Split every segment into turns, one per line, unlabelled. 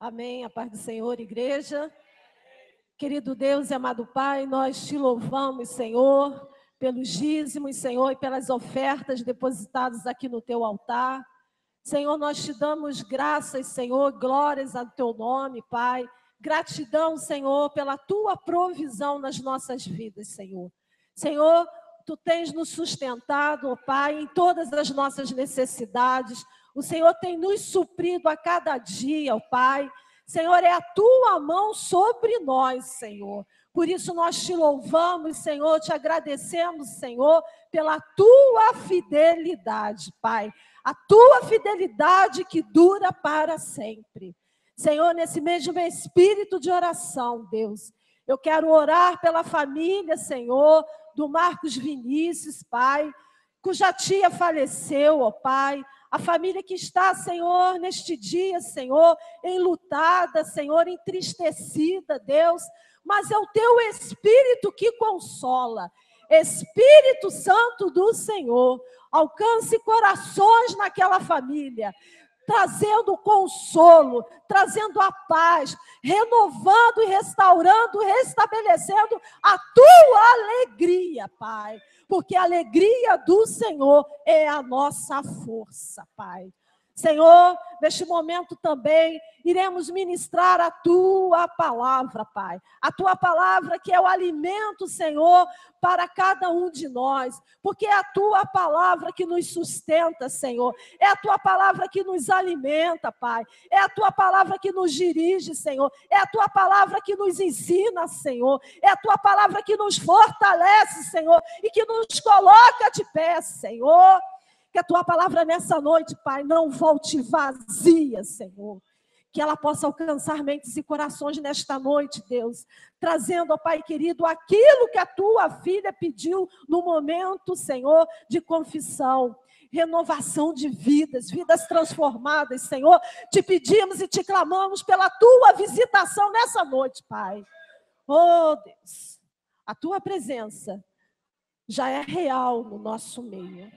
Amém. A paz do Senhor, igreja. Querido Deus e amado Pai, nós te louvamos, Senhor, pelos dízimos, Senhor, e pelas ofertas depositadas aqui no teu altar. Senhor, nós te damos graças, Senhor, glórias ao teu nome, Pai. Gratidão, Senhor, pela tua provisão nas nossas vidas, Senhor. Senhor, tu tens nos sustentado, ó Pai, em todas as nossas necessidades. O Senhor tem nos suprido a cada dia, ó Pai. Senhor, é a tua mão sobre nós, Senhor. Por isso nós te louvamos, Senhor, te agradecemos, Senhor, pela tua fidelidade, Pai. A tua fidelidade que dura para sempre. Senhor, nesse mesmo espírito de oração, Deus, eu quero orar pela família, Senhor, do Marcos Vinícius, Pai, cuja tia faleceu, ó Pai. A família que está, Senhor, neste dia, Senhor, enlutada, Senhor, entristecida, Deus, mas é o teu Espírito que consola. Espírito Santo do Senhor, alcance corações naquela família, trazendo consolo, trazendo a paz, renovando e restaurando, restabelecendo a tua alegria, Pai. Porque a alegria do Senhor é a nossa força, Pai. Senhor, neste momento também iremos ministrar a tua palavra, Pai. A tua palavra que é o alimento, Senhor, para cada um de nós. Porque é a tua palavra que nos sustenta, Senhor. É a tua palavra que nos alimenta, Pai. É a tua palavra que nos dirige, Senhor. É a tua palavra que nos ensina, Senhor. É a tua palavra que nos fortalece, Senhor. E que nos coloca de pé, Senhor. Que a tua palavra nessa noite, Pai, não volte vazia, Senhor. Que ela possa alcançar mentes e corações nesta noite, Deus. Trazendo, ó Pai querido, aquilo que a tua filha pediu no momento, Senhor, de confissão. Renovação de vidas, vidas transformadas, Senhor. Te pedimos e te clamamos pela tua visitação nessa noite, Pai. Oh, Deus, a tua presença já é real no nosso meio.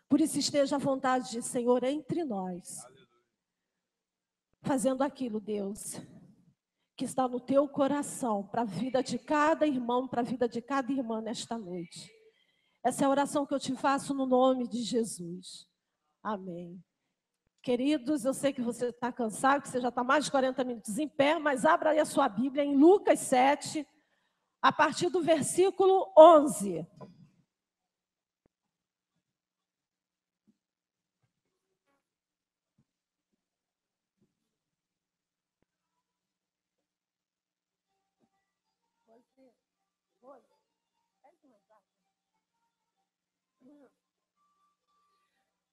Por isso esteja à vontade de Senhor entre nós. Fazendo aquilo, Deus, que está no teu coração, para a vida de cada irmão, para a vida de cada irmã nesta noite. Essa é a oração que eu te faço no nome de Jesus. Amém. Queridos, eu sei que você está cansado, que você já está mais de 40 minutos em pé, mas abra aí a sua Bíblia em Lucas 7, a partir do versículo 11.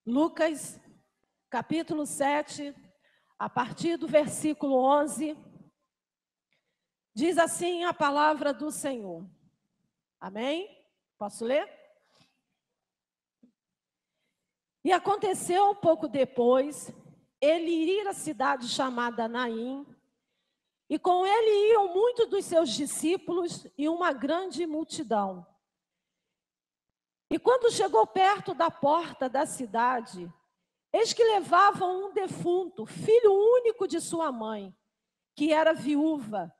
Lucas, capítulo 7, a partir do versículo 11, diz assim a palavra do Senhor. Amém? Posso ler? E aconteceu pouco depois, ele ir à cidade chamada Naim, e com ele iam muitos dos seus discípulos e uma grande multidão. E quando chegou perto da porta da cidade, eis que levavam um defunto, filho único de sua mãe, que era viúva,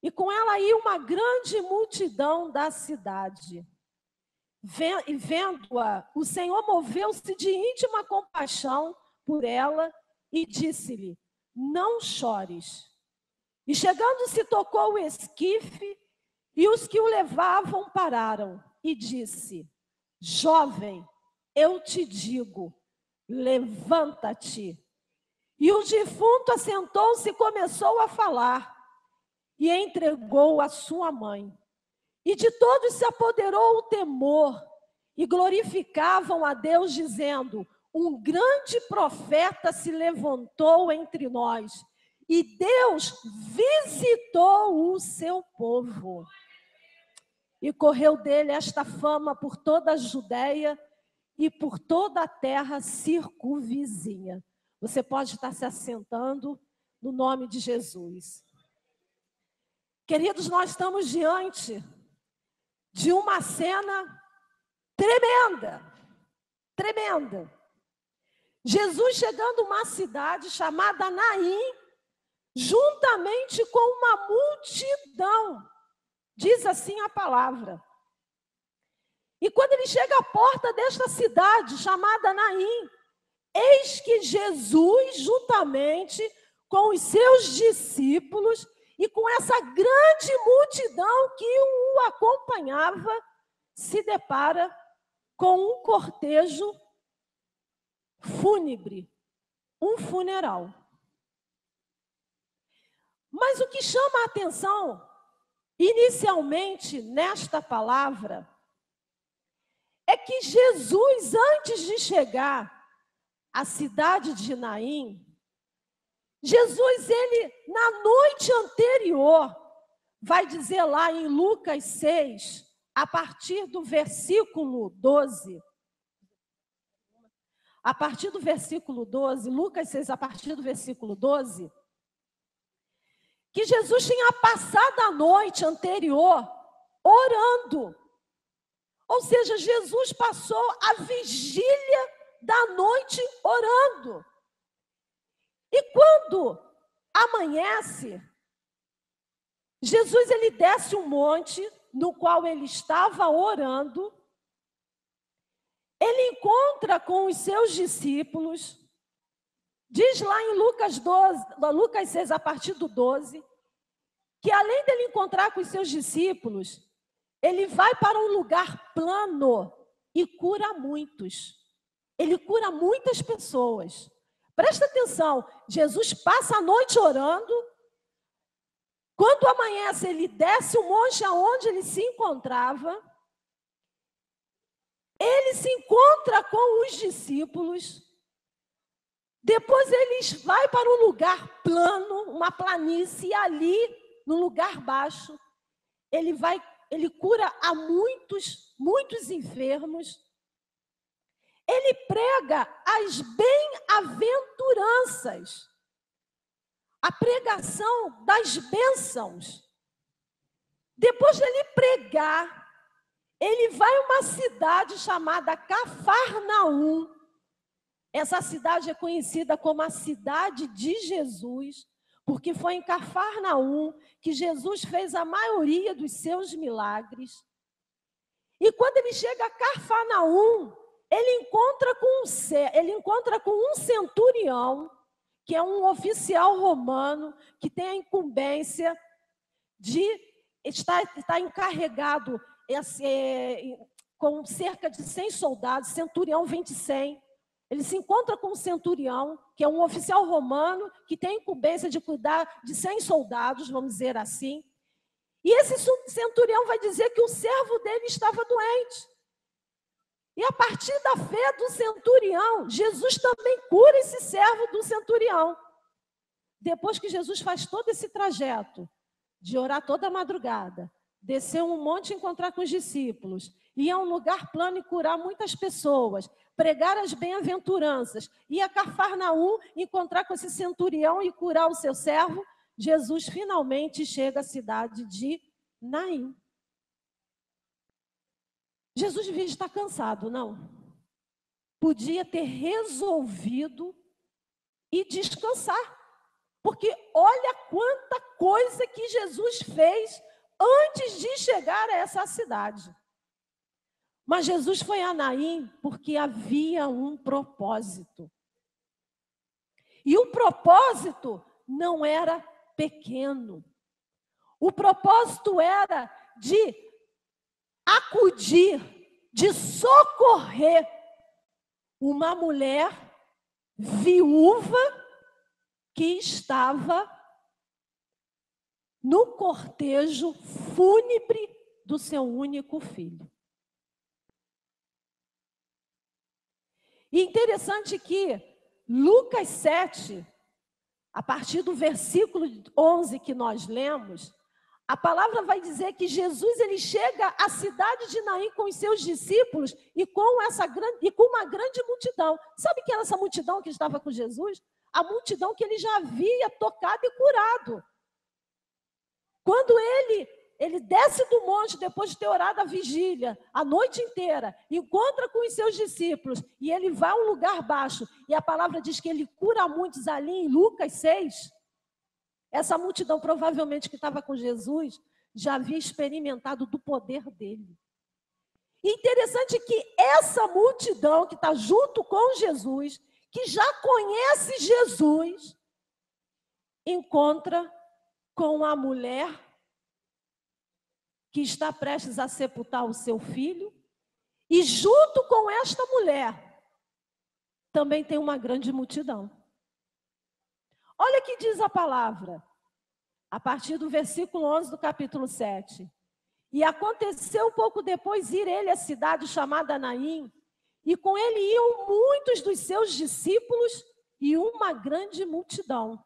e com ela ia uma grande multidão da cidade. E vendo-a, o Senhor moveu-se de íntima compaixão por ela e disse-lhe: não chores. E chegando-se, tocou o esquife, e os que o levavam pararam, e disse: jovem, eu te digo, levanta-te. E o defunto assentou-se e começou a falar, e entregou a sua mãe. E de todos se apoderou o temor, e glorificavam a Deus, dizendo: um grande profeta se levantou entre nós, e Deus visitou o seu povo. E correu dele esta fama por toda a Judeia e por toda a terra circunvizinha. Você pode estar se assentando no nome de Jesus. Queridos, nós estamos diante de uma cena tremenda, tremenda. Jesus chegando a uma cidade chamada Naim, juntamente com uma multidão, diz assim a palavra. E quando ele chega à porta desta cidade chamada Naim, eis que Jesus, juntamente com os seus discípulos e com essa grande multidão que o acompanhava, se depara com um cortejo fúnebre, um funeral. Mas o que chama a atenção, inicialmente, nesta palavra, é que Jesus, antes de chegar à cidade de Naim, Jesus, ele, na noite anterior, vai dizer lá em Lucas 6, a partir do versículo 12, Lucas 6, a partir do versículo 12, que Jesus tinha passado a noite anterior orando. Ou seja, Jesus passou a vigília da noite orando. E quando amanhece, Jesus ele desce um monte no qual ele estava orando. Ele encontra com os seus discípulos. Diz lá em Lucas 6, a partir do 12, que além dele encontrar com os seus discípulos, ele vai para um lugar plano e cura muitos. Ele cura muitas pessoas. Presta atenção, Jesus passa a noite orando. Quando amanhece, ele desce o monte aonde ele se encontrava. Ele se encontra com os discípulos. Depois ele vai para um lugar plano, uma planície, e ali, no lugar baixo, ele cura a muitos enfermos. Ele prega as bem-aventuranças, a pregação das bênçãos. Depois dele pregar, ele vai a uma cidade chamada Cafarnaum. Essa cidade é conhecida como a cidade de Jesus, porque foi em Cafarnaum que Jesus fez a maioria dos seus milagres. E quando ele chega a Cafarnaum, ele encontra com um centurião, que é um oficial romano, que tem a incumbência de estar encarregado com cerca de 100 soldados, centurião vem de 100. Ele se encontra com um centurião, que é um oficial romano, que tem a incumbência de cuidar de 100 soldados, vamos dizer assim. E esse centurião vai dizer que o servo dele estava doente. E a partir da fé do centurião, Jesus também cura esse servo do centurião. Depois que Jesus faz todo esse trajeto, de orar toda a madrugada, descer um monte e encontrar com os discípulos, ir a um lugar plano e curar muitas pessoas, pregar as bem-aventuranças, ir a Cafarnaum, encontrar com esse centurião e curar o seu servo, Jesus finalmente chega à cidade de Naim. Jesus devia estar cansado, não? Podia ter resolvido e descansar. Porque olha quanta coisa que Jesus fez antes de chegar a essa cidade. Mas Jesus foi a Naim porque havia um propósito. E o propósito não era pequeno. O propósito era de acudir, de socorrer uma mulher viúva que estava no cortejo fúnebre do seu único filho. E interessante que Lucas 7, a partir do versículo 11 que nós lemos, a palavra vai dizer que Jesus ele chega à cidade de Naim com os seus discípulos e com uma grande multidão. Sabe quem era essa multidão que estava com Jesus? A multidão que ele já havia tocado e curado. Quando ele ele desce do monte depois de ter orado a vigília, a noite inteira, encontra com os seus discípulos, e ele vai a um lugar baixo, e a palavra diz que ele cura muitos ali em Lucas 6. Essa multidão, provavelmente, que estava com Jesus, já havia experimentado do poder dele. E interessante que essa multidão que está junto com Jesus, que já conhece Jesus, encontra com a mulher que está prestes a sepultar o seu filho, e junto com esta mulher, também tem uma grande multidão. Olha o que diz a palavra, a partir do versículo 11 do capítulo 7. E aconteceu pouco depois ir ele à cidade chamada Naim, e com ele iam muitos dos seus discípulos e uma grande multidão.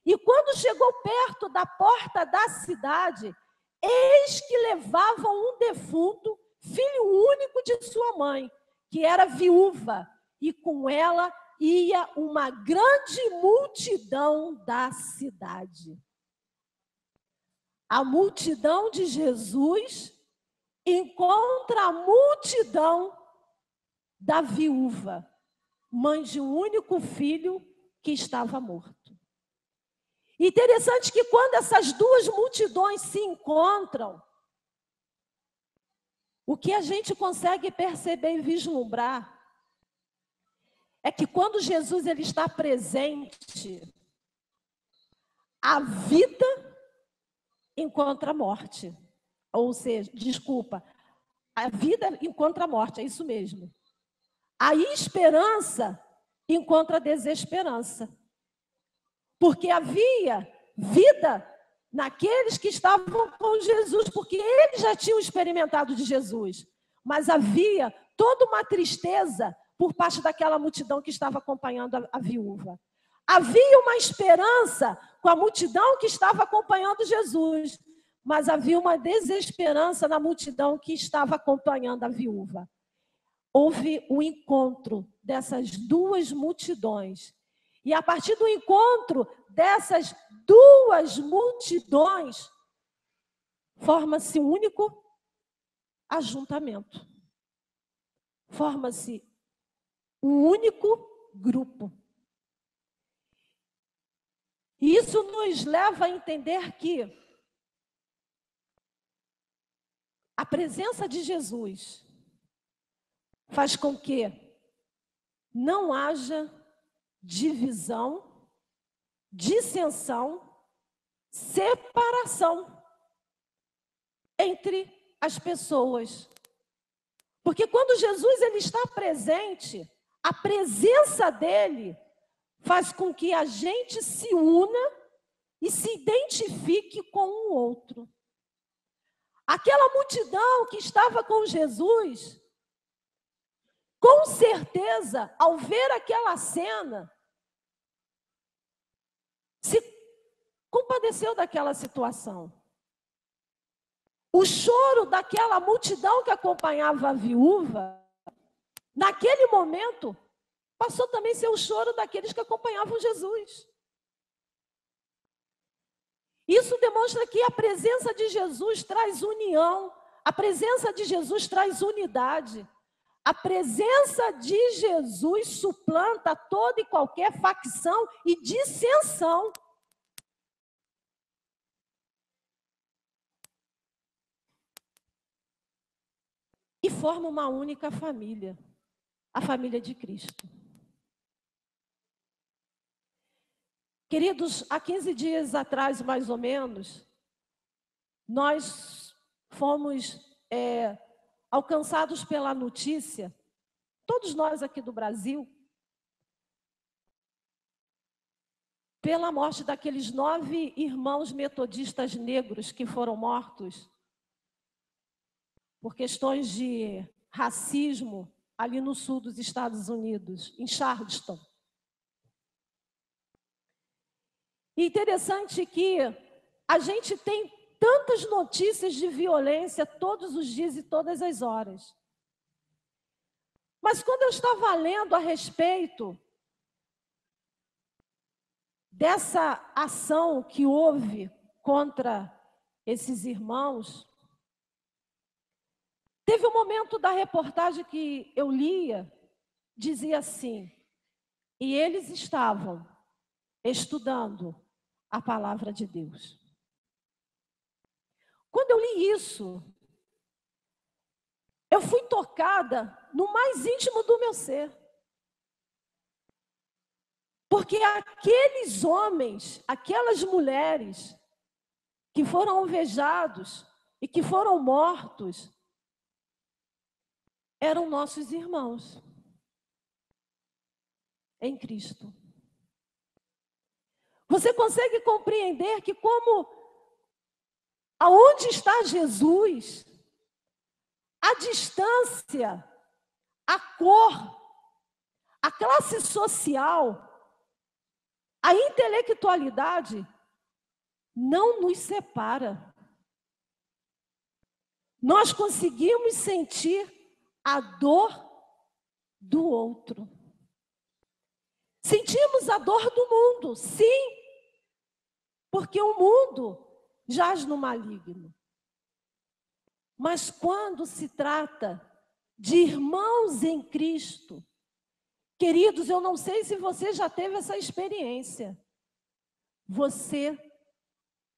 E quando chegou perto da porta da cidade, eis que levavam um defunto, filho único de sua mãe, que era viúva, e com ela ia uma grande multidão da cidade. A multidão de Jesus encontra a multidão da viúva, mãe de um único filho que estava morto. Interessante que quando essas duas multidões se encontram, o que a gente consegue perceber e vislumbrar é que quando Jesus ele está presente, a vida encontra a morte. Ou seja, desculpa, a vida encontra a morte, é isso mesmo. A esperança encontra a desesperança. Porque havia vida naqueles que estavam com Jesus, porque eles já tinham experimentado de Jesus. Mas havia toda uma tristeza por parte daquela multidão que estava acompanhando a viúva. Havia uma esperança com a multidão que estava acompanhando Jesus, mas havia uma desesperança na multidão que estava acompanhando a viúva. Houve um encontro dessas duas multidões. E a partir do encontro dessas duas multidões, forma-se um único ajuntamento. Forma-se um único grupo. E isso nos leva a entender que a presença de Jesus faz com que não haja divisão, dissensão, separação entre as pessoas. Porque quando Jesus ele está presente, a presença dele faz com que a gente se una e se identifique com o outro. Aquela multidão que estava com Jesus, com certeza, ao ver aquela cena, se compadeceu daquela situação. O choro daquela multidão que acompanhava a viúva, naquele momento, passou também a ser o choro daqueles que acompanhavam Jesus. Isso demonstra que a presença de Jesus traz união, a presença de Jesus traz unidade. A presença de Jesus suplanta toda e qualquer facção e dissensão. E forma uma única família, a família de Cristo. Queridos, há 15 dias atrás, mais ou menos, nós fomos alcançados pela notícia, todos nós aqui do Brasil, pela morte daqueles 9 irmãos metodistas negros que foram mortos por questões de racismo ali no sul dos Estados Unidos, em Charleston. E interessante que a gente tem tantas notícias de violência todos os dias e todas as horas. Mas quando eu estava lendo a respeito dessa ação que houve contra esses irmãos, teve um momento da reportagem que eu lia, dizia assim, e eles estavam estudando a palavra de Deus. Quando eu li isso, eu fui tocada no mais íntimo do meu ser. Porque aqueles homens, aquelas mulheres que foram alvejados e que foram mortos, eram nossos irmãos em Cristo. Você consegue compreender que aonde está Jesus, a distância, a cor, a classe social, a intelectualidade não nos separa. Nós conseguimos sentir a dor do outro. Sentimos a dor do mundo, sim, porque o mundo jaz no maligno. Mas quando se trata de irmãos em Cristo, queridos, eu não sei se você já teve essa experiência. Você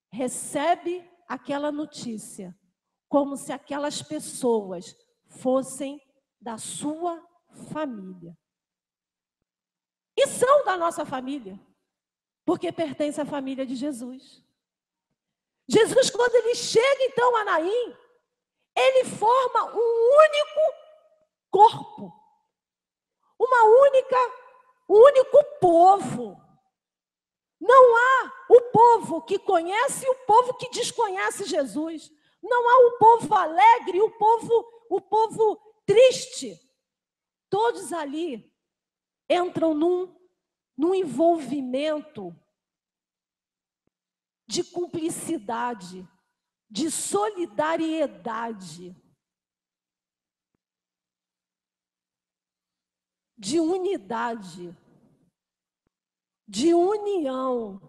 recebe aquela notícia como se aquelas pessoas fossem da sua família. E são da nossa família, porque pertence à família de Jesus. Jesus, quando ele chega então a Naim, ele forma um único corpo, um único povo. Não há o povo que conhece e o povo que desconhece Jesus. Não há o povo alegre e o povo triste. Todos ali entram num envolvimento de cumplicidade, de solidariedade, de unidade, de união,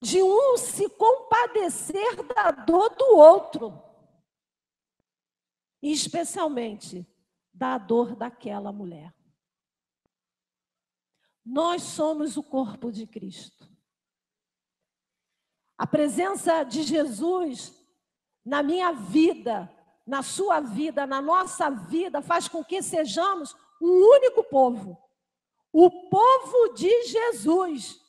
de um se compadecer da dor do outro, e especialmente da dor daquela mulher. Nós somos o corpo de Cristo. A presença de Jesus na minha vida, na sua vida, na nossa vida, faz com que sejamos um único povo. O povo de Jesus.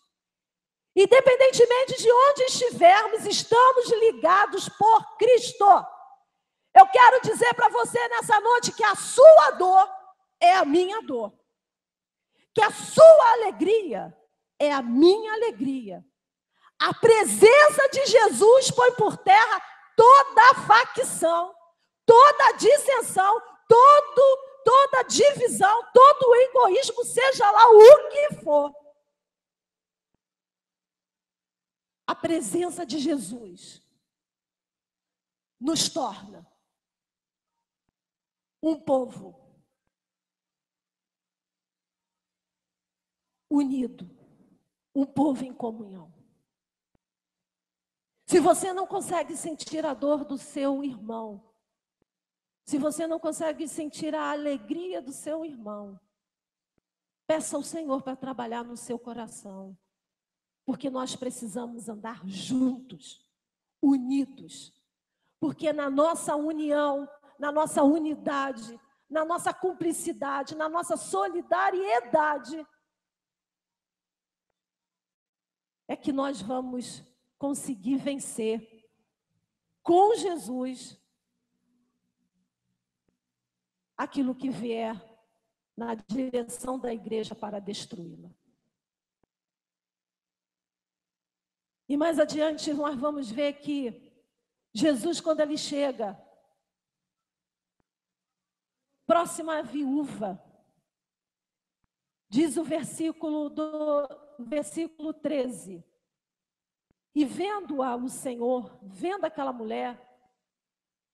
Independentemente de onde estivermos, estamos ligados por Cristo. Eu quero dizer para você nessa noite que a sua dor é a minha dor. Que a sua alegria é a minha alegria. A presença de Jesus põe por terra toda a facção, toda a dissensão, toda a divisão, todo o egoísmo, seja lá o que for. A presença de Jesus nos torna um povo unido, um povo em comunhão. Se você não consegue sentir a dor do seu irmão, se você não consegue sentir a alegria do seu irmão, peça ao Senhor para trabalhar no seu coração, porque nós precisamos andar juntos, unidos, porque na nossa união, na nossa unidade, na nossa cumplicidade, na nossa solidariedade, é que nós vamos conseguir vencer com Jesus aquilo que vier na direção da igreja para destruí-la. E mais adiante nós vamos ver que Jesus, quando ele chega próximo à viúva, diz o versículo 13, e vendo-a o Senhor, vendo aquela mulher,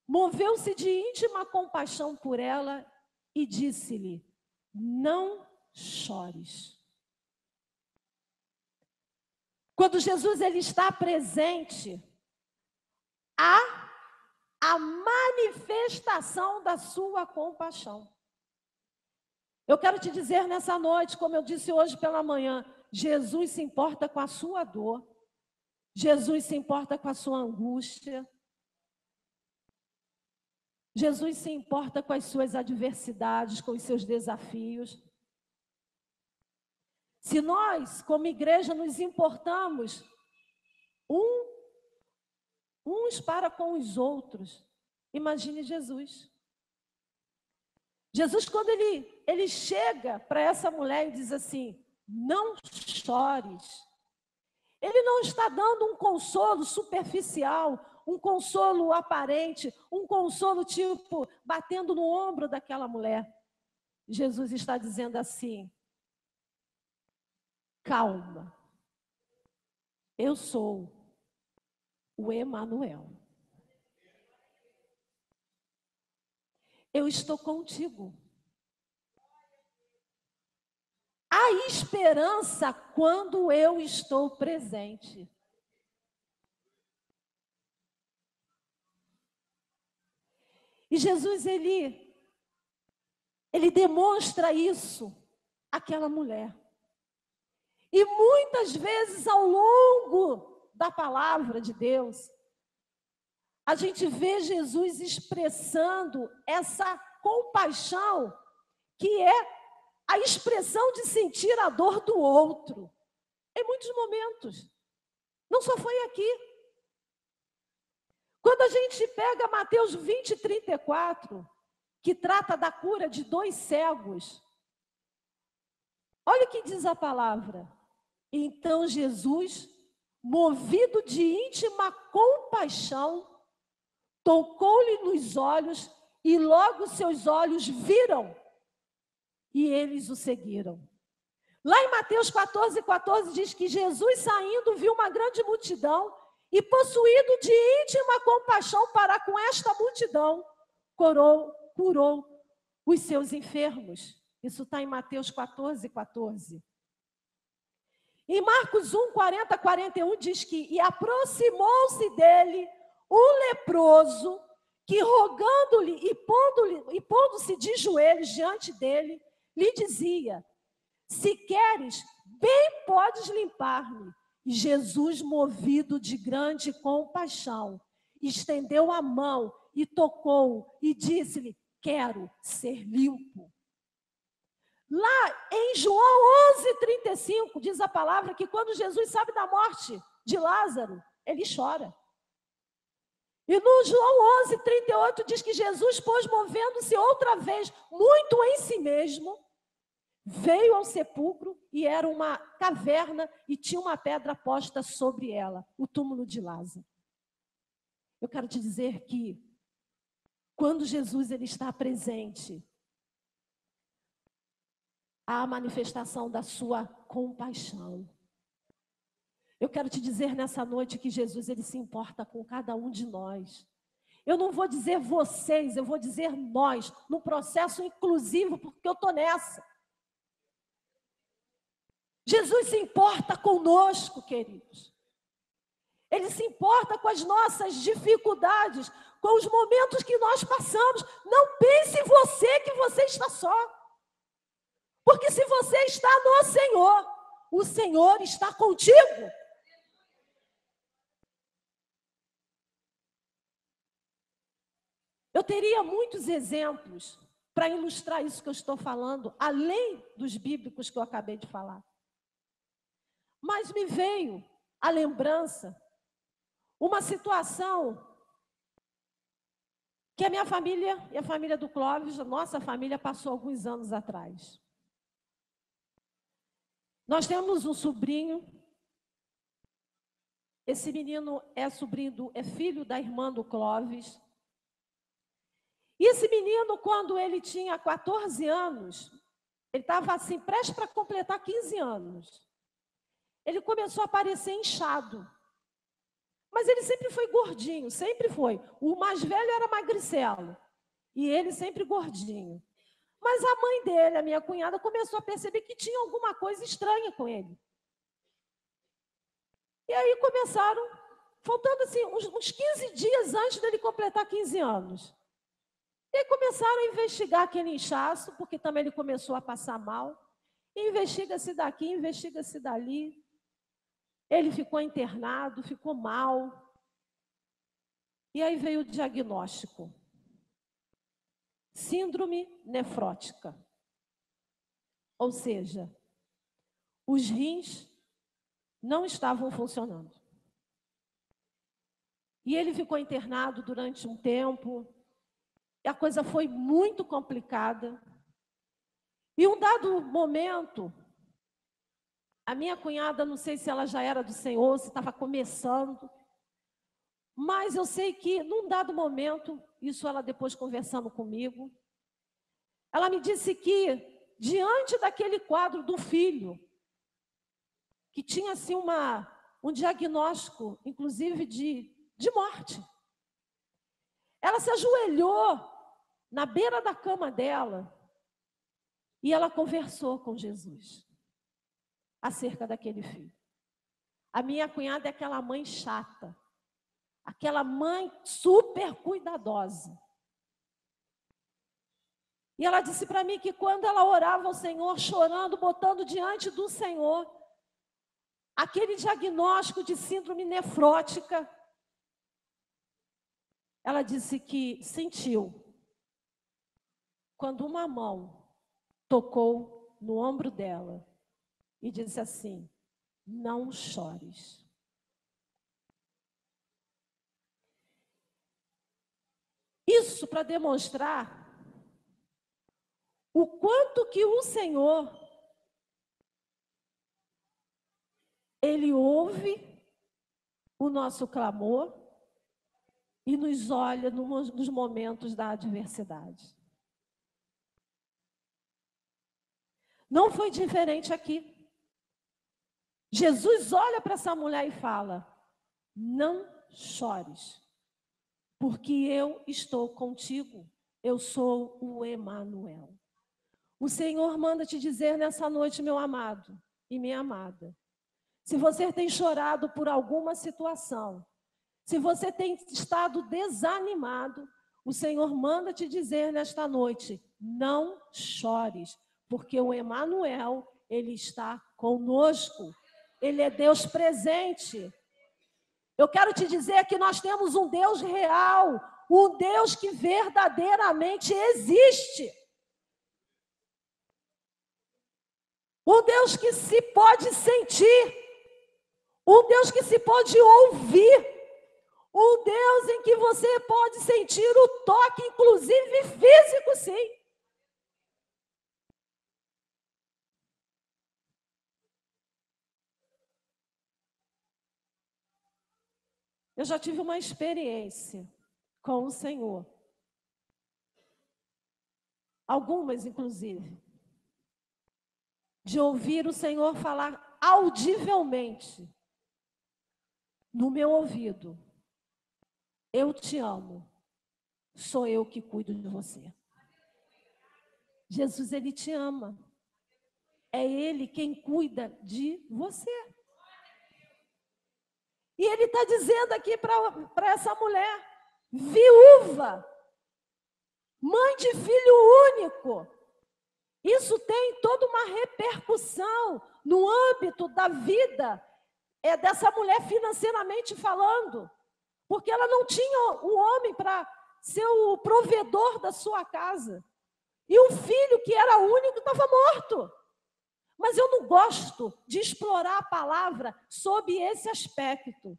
moveu-se de íntima compaixão por ela e disse-lhe: não chores. Quando Jesus ele está presente a manifestação da sua compaixão. Eu quero te dizer nessa noite, como eu disse hoje pela manhã, Jesus se importa com a sua dor. Jesus se importa com a sua angústia. Jesus se importa com as suas adversidades, com os seus desafios. Se nós, como igreja, nos importamos uns para com os outros, imagine Jesus. Jesus, quando ele chega para essa mulher e diz assim, não chores. Ele não está dando um consolo superficial, um consolo aparente, um consolo tipo batendo no ombro daquela mulher. Jesus está dizendo assim, calma, eu sou o Emanuel. Eu estou contigo. Há esperança quando eu estou presente. E Jesus, ele demonstra isso àquela mulher. E muitas vezes ao longo da palavra de Deus, a gente vê Jesus expressando essa compaixão que é a expressão de sentir a dor do outro. Em muitos momentos. Não só foi aqui. Quando a gente pega Mateus 20, 34, que trata da cura de 2 cegos, olha o que diz a palavra. Então Jesus, movido de íntima compaixão, tocou-lhe nos olhos e logo seus olhos viram e eles o seguiram. Lá em Mateus 14, 14 diz que Jesus saindo viu uma grande multidão e possuído de íntima compaixão para com esta multidão, curou os seus enfermos. Isso está em Mateus 14, 14. Em Marcos 1, 40, 41 diz que e aproximou-se dele um leproso que rogando-lhe e pondo-se de joelhos diante dele, lhe dizia, se queres, bem podes limpar-me. E Jesus, movido de grande compaixão, estendeu a mão e tocou e disse-lhe, quero ser limpo. Lá em João 11:35 diz a palavra que quando Jesus sabe da morte de Lázaro, ele chora. E no João 11:38 diz que Jesus, pois movendo-se outra vez, muito em si mesmo, veio ao sepulcro e era uma caverna e tinha uma pedra posta sobre ela, o túmulo de Lázaro. Eu quero te dizer que quando Jesus ele está presente, há a manifestação da sua compaixão. Eu quero te dizer nessa noite que Jesus ele se importa com cada um de nós. Eu não vou dizer vocês, eu vou dizer nós, no processo inclusivo, porque eu estou nessa. Jesus se importa conosco, queridos. Ele se importa com as nossas dificuldades, com os momentos que nós passamos. Não pense você que você está só. Porque se você está no Senhor, o Senhor está contigo. Eu teria muitos exemplos para ilustrar isso que eu estou falando, além dos bíblicos que eu acabei de falar. Mas me veio à lembrança uma situação que a minha família e a família do Clóvis, a nossa família, passou alguns anos atrás. Nós temos um sobrinho, esse menino é filho da irmã do Clóvis. E esse menino, quando ele tinha 14 anos, ele estava assim, prestes para completar 15 anos. Ele começou a parecer inchado. Mas ele sempre foi gordinho, sempre foi. O mais velho era magricelo. E ele sempre gordinho. Mas a mãe dele, a minha cunhada, começou a perceber que tinha alguma coisa estranha com ele. E aí começaram faltando assim, uns 15 dias antes dele completar 15 anos. E aí começaram a investigar aquele inchaço, porque também ele começou a passar mal. Investiga-se daqui, investiga-se dali. Ele ficou internado, ficou mal. E aí veio o diagnóstico. Síndrome nefrótica. Ou seja, os rins não estavam funcionando. E ele ficou internado durante um tempo. E a coisa foi muito complicada. E um dado momento, a minha cunhada, não sei se ela já era do Senhor, se estava começando, mas eu sei que, num dado momento, isso ela depois conversando comigo, ela me disse que, diante daquele quadro do filho, que tinha assim um diagnóstico, inclusive de morte, ela se ajoelhou na beira da cama dela e ela conversou com Jesus acerca daquele filho. A minha cunhada é aquela mãe chata, aquela mãe super cuidadosa. E ela disse para mim que quando ela orava ao Senhor, chorando, botando diante do Senhor, aquele diagnóstico de síndrome nefrótica, ela disse que sentiu quando uma mão tocou no ombro dela e disse assim: não chores. Isso para demonstrar o quanto que o Senhor, Ele ouve o nosso clamor e nos olha nos momentos da adversidade. Não foi diferente aqui. Jesus olha para essa mulher e fala: não chores, porque eu estou contigo. Eu sou o Emanuel. O Senhor manda te dizer nessa noite, meu amado e minha amada, se você tem chorado por alguma situação, se você tem estado desanimado, o Senhor manda te dizer nesta noite: não chores, porque o Emanuel, Ele está conosco. Ele é Deus presente. Eu quero te dizer que nós temos um Deus real, um Deus que verdadeiramente existe. Um Deus que se pode sentir, um Deus que se pode ouvir, um Deus em que você pode sentir o toque, inclusive físico, sim. Eu já tive uma experiência com o Senhor. Algumas, inclusive. De ouvir o Senhor falar audivelmente no meu ouvido: eu te amo, sou eu que cuido de você. Jesus, Ele te ama. É Ele quem cuida de você. E Ele está dizendo aqui para essa mulher, viúva, mãe de filho único. Isso tem toda uma repercussão no âmbito da vida dessa mulher financeiramente falando. Porque ela não tinha o homem para ser o provedor da sua casa. E o filho, que era único, estava morto. Mas eu não gosto de explorar a palavra sob esse aspecto.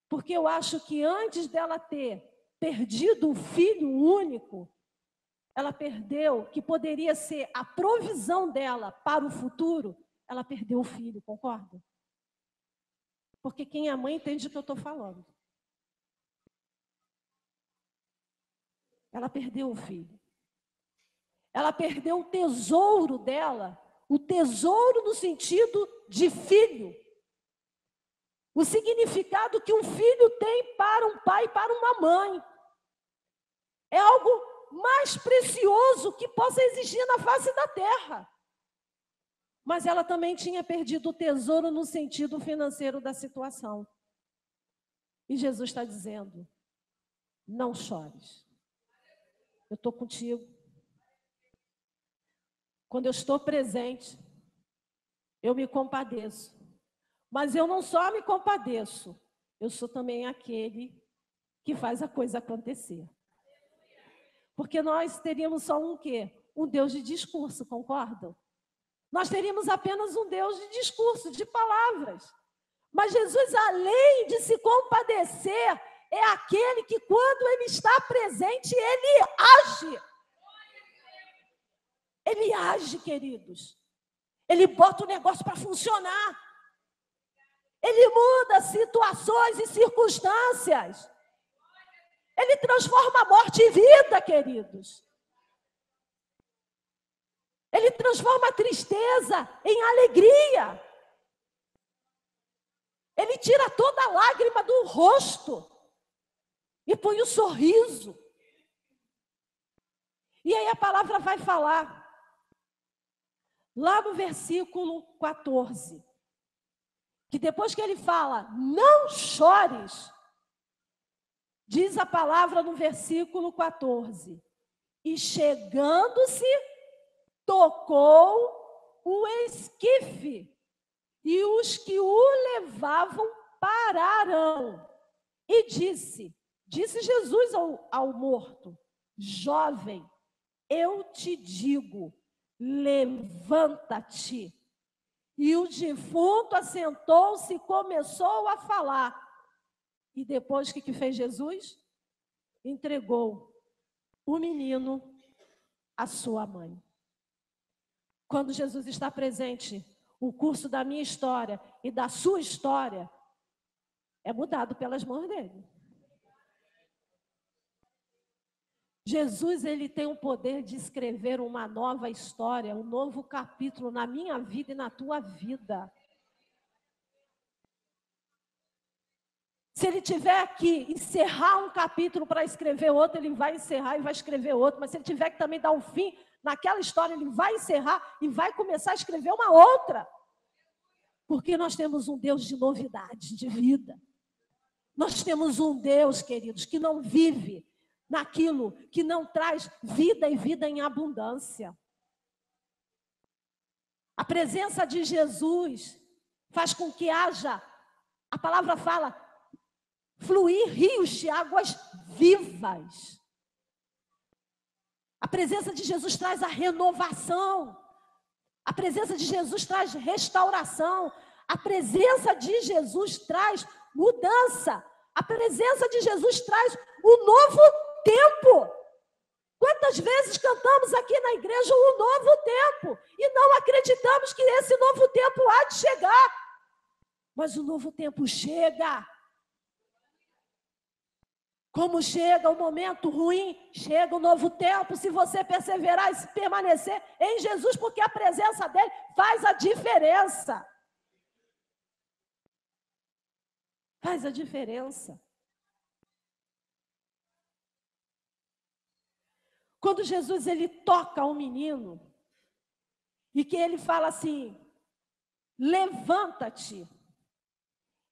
Porque eu acho que antes dela ter perdido o filho único, ela perdeu, que poderia ser a provisão dela para o futuro, ela perdeu o filho, concorda? Porque quem é mãe entende o que eu estou falando. Ela perdeu o filho. Ela perdeu o tesouro dela, o tesouro no sentido de filho. O significado que um filho tem para um pai e para uma mãe. É algo mais precioso que possa existir na face da terra. Mas ela também tinha perdido o tesouro no sentido financeiro da situação. E Jesus está dizendo, não chores. Eu estou contigo. Quando eu estou presente, eu me compadeço. Mas eu não só me compadeço, eu sou também aquele que faz a coisa acontecer. Porque nós teríamos só um quê? Um Deus de discurso, concordam? Nós teríamos apenas um Deus de discurso, de palavras. Mas Jesus, além de se compadecer, é aquele que, quando ele está presente, ele age. Ele age, queridos. Ele bota o negócio para funcionar. Ele muda situações e circunstâncias. Ele transforma a morte em vida, queridos. Ele transforma a tristeza em alegria. Ele tira toda a lágrima do rosto e põe o sorriso. E aí a palavra vai falar, lá no versículo 14, que depois que ele fala, não chores, diz a palavra no versículo 14, e chegando-se, tocou o esquife, e os que o levavam pararam. E disse Jesus ao morto, jovem, eu te digo, levanta-te. E o defunto assentou-se e começou a falar. E depois o que fez Jesus? Entregou o menino à sua mãe. Quando Jesus está presente, o curso da minha história e da sua história é mudado pelas mãos dele. Jesus, ele tem o poder de escrever uma nova história, um novo capítulo na minha vida e na tua vida. Se ele tiver que encerrar um capítulo para escrever outro, ele vai encerrar e vai escrever outro. Mas se ele tiver que também dar um fim naquela história, ele vai encerrar e vai começar a escrever uma outra. Porque nós temos um Deus de novidade, de vida. Nós temos um Deus, queridos, que não vive naquilo que não traz vida e vida em abundância. A presença de Jesus faz com que haja, a palavra fala, fluir rios de águas vivas. A presença de Jesus traz a renovação. A presença de Jesus traz restauração. A presença de Jesus traz mudança. A presença de Jesus traz um novo tempo. Quantas vezes cantamos aqui na igreja um novo tempo e não acreditamos que esse novo tempo há de chegar. Mas o novo tempo chega. Como chega o momento ruim, chega o novo tempo, se você perseverar e permanecer em Jesus, porque a presença dele faz a diferença. Faz a diferença. Quando Jesus ele toca o menino, e que ele fala assim, levanta-te.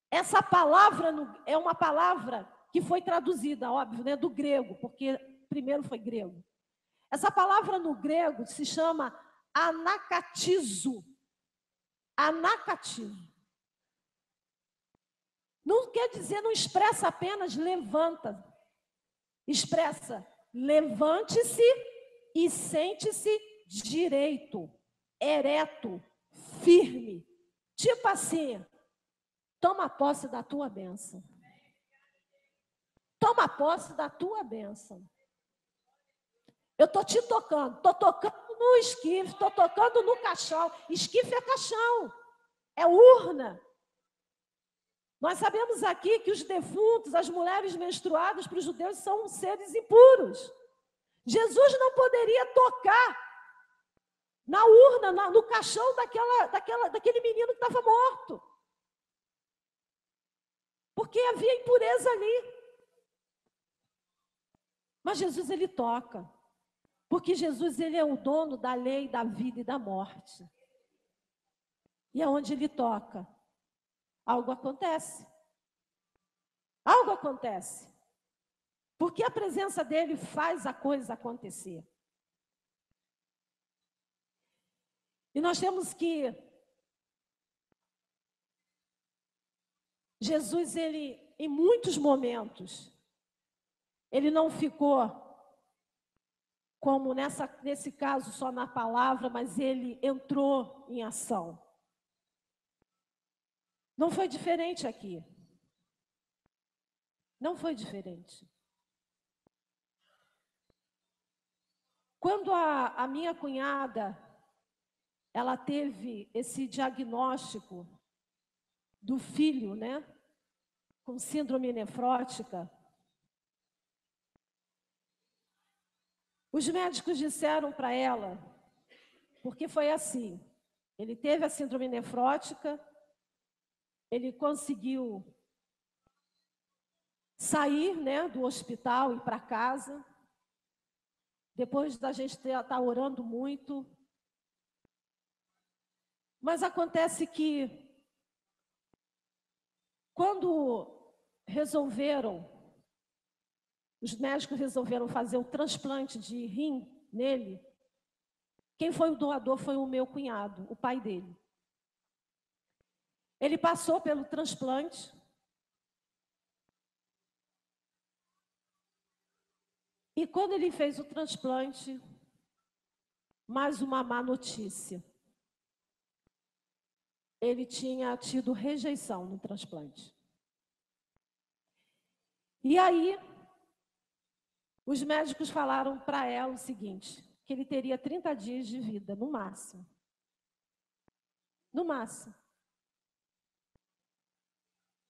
Essa palavra é uma palavra que foi traduzida, óbvio, né, do grego, porque primeiro foi grego. Essa palavra no grego se chama anakatizo. Anakatizo. Não quer dizer, não expressa apenas levanta. Expressa levante-se e sente-se direito, ereto, firme. Tipo assim, toma posse da tua bênção. Toma posse da tua bênção. Eu estou te tocando. Estou tocando no esquife. Estou tocando no caixão. Esquife é caixão. É urna. Nós sabemos aqui que os defuntos, as mulheres menstruadas, para os judeus, são seres impuros. Jesus não poderia tocar na urna, no caixão daquele menino que estava morto. Porque havia impureza ali. Mas Jesus, ele toca. Porque Jesus, ele é o dono da lei, da vida e da morte. E aonde ele toca, algo acontece. Algo acontece. Porque a presença dele faz a coisa acontecer. E nós temos que Jesus, ele, em muitos momentos, ele não ficou como nesse caso só na palavra, mas ele entrou em ação. Não foi diferente aqui. Não foi diferente. Quando a minha cunhada, ela teve esse diagnóstico do filho, né, com síndrome nefrótica, os médicos disseram para ela, porque foi assim, ele teve a síndrome nefrótica, ele conseguiu sair, né, do hospital e ir para casa, depois da gente estar orando muito. Mas acontece que, quando os médicos resolveram fazer o transplante de rim nele, quem foi o doador foi o meu cunhado, o pai dele. Ele passou pelo transplante. E quando ele fez o transplante, mais uma má notícia. Ele tinha tido rejeição no transplante. E aí, os médicos falaram para ela o seguinte, que ele teria 30 dias de vida, no máximo. No máximo.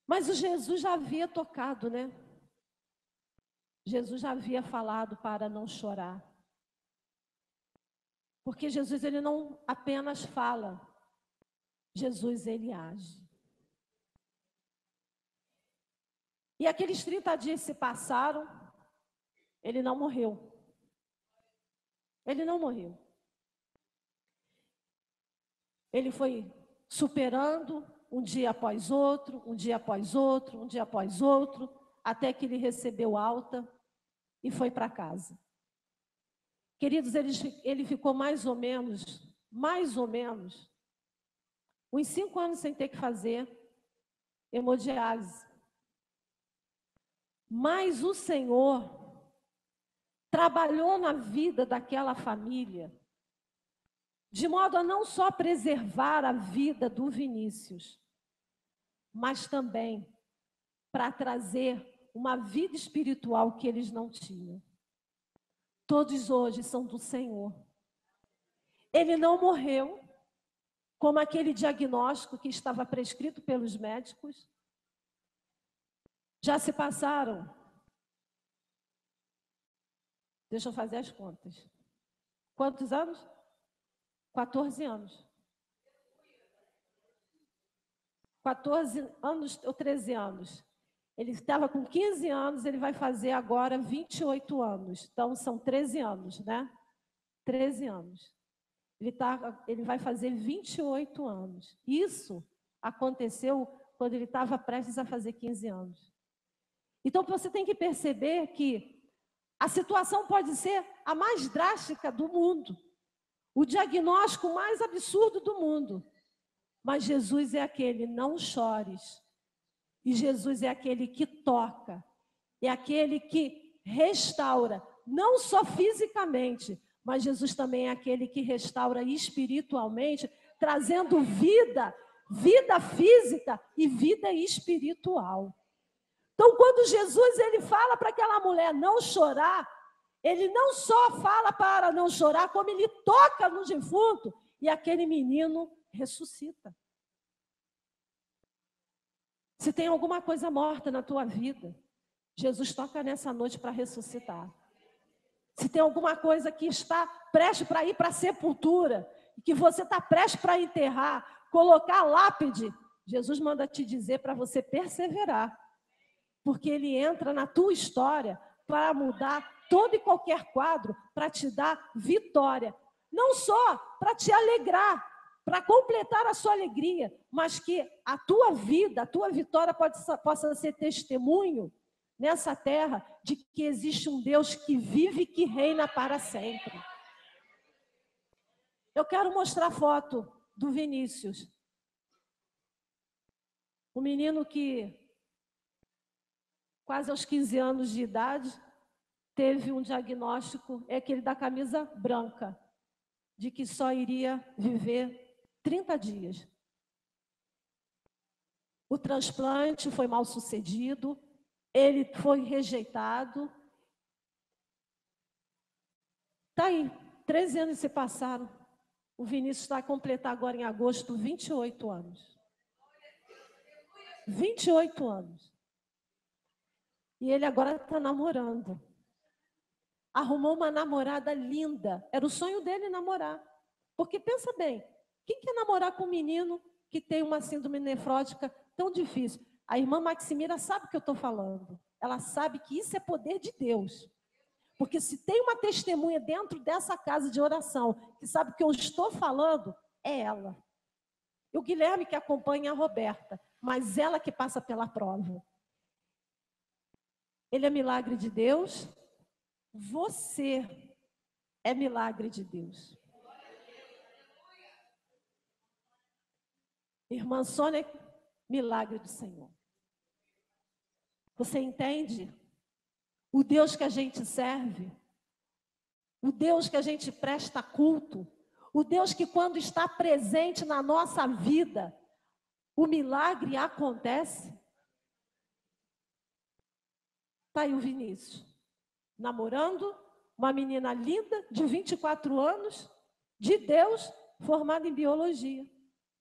Mas o Jesus já havia tocado, né? Jesus já havia falado para não chorar. Porque Jesus, ele não apenas fala, Jesus, ele age. E aqueles 30 dias se passaram, ele não morreu. Ele não morreu. Ele foi superando um dia após outro, um dia após outro, um dia após outro, até que ele recebeu alta e foi para casa. Queridos, ele ficou mais ou menos, uns 5 anos sem ter que fazer hemodiálise. Mas o Senhor trabalhou na vida daquela família, de modo a não só preservar a vida do Vinícius, mas também para trazer uma vida espiritual que eles não tinham. Todos hoje são do Senhor. Ele não morreu, como aquele diagnóstico que estava prescrito pelos médicos. Já se passaram, deixa eu fazer as contas. Quantos anos? 14 anos. 14 anos ou 13 anos. Ele estava com 15 anos, ele vai fazer agora 28 anos. Então, são 13 anos, né? 13 anos. Ele vai fazer 28 anos. Isso aconteceu quando ele estava prestes a fazer 15 anos. Então, você tem que perceber que a situação pode ser a mais drástica do mundo. O diagnóstico mais absurdo do mundo. Mas Jesus é aquele, não chores. E Jesus é aquele que toca. É aquele que restaura, não só fisicamente, mas Jesus também é aquele que restaura espiritualmente, trazendo vida física e vida espiritual. Então, quando Jesus ele fala para aquela mulher não chorar, ele não só fala para não chorar, como ele toca no defunto e aquele menino ressuscita. Se tem alguma coisa morta na tua vida, Jesus toca nessa noite para ressuscitar. Se tem alguma coisa que está prestes para ir para a sepultura, que você está prestes para enterrar, colocar lápide, Jesus manda te dizer para você perseverar. Porque ele entra na tua história para mudar todo e qualquer quadro, para te dar vitória. Não só para te alegrar, para completar a sua alegria, mas que a tua vida, a tua vitória possa ser testemunho nessa terra de que existe um Deus que vive e que reina para sempre. Eu quero mostrar a foto do Vinícius. Um menino que, quase aos 15 anos de idade, teve um diagnóstico, é aquele da camisa branca, de que só iria viver 30 dias. O transplante foi mal sucedido, ele foi rejeitado. Está aí, 13 anos se passaram. O Vinícius vai completar agora em agosto 28 anos. 28 anos. E ele agora está namorando. Arrumou uma namorada linda. Era o sonho dele namorar. Porque pensa bem, quem quer namorar com um menino que tem uma síndrome nefrótica tão difícil? A irmã Maximira sabe o que eu estou falando. Ela sabe que isso é poder de Deus. Porque se tem uma testemunha dentro dessa casa de oração que sabe o que eu estou falando, é ela. E o Guilherme que acompanha a Roberta, mas ela que passa pela prova. Ele é milagre de Deus. Você é milagre de Deus. Irmã Sônia, milagre do Senhor. Você entende? O Deus que a gente serve, o Deus que a gente presta culto, o Deus que quando está presente na nossa vida, o milagre acontece. Está aí o Vinícius, namorando uma menina linda, de 24 anos, de Deus, formada em biologia.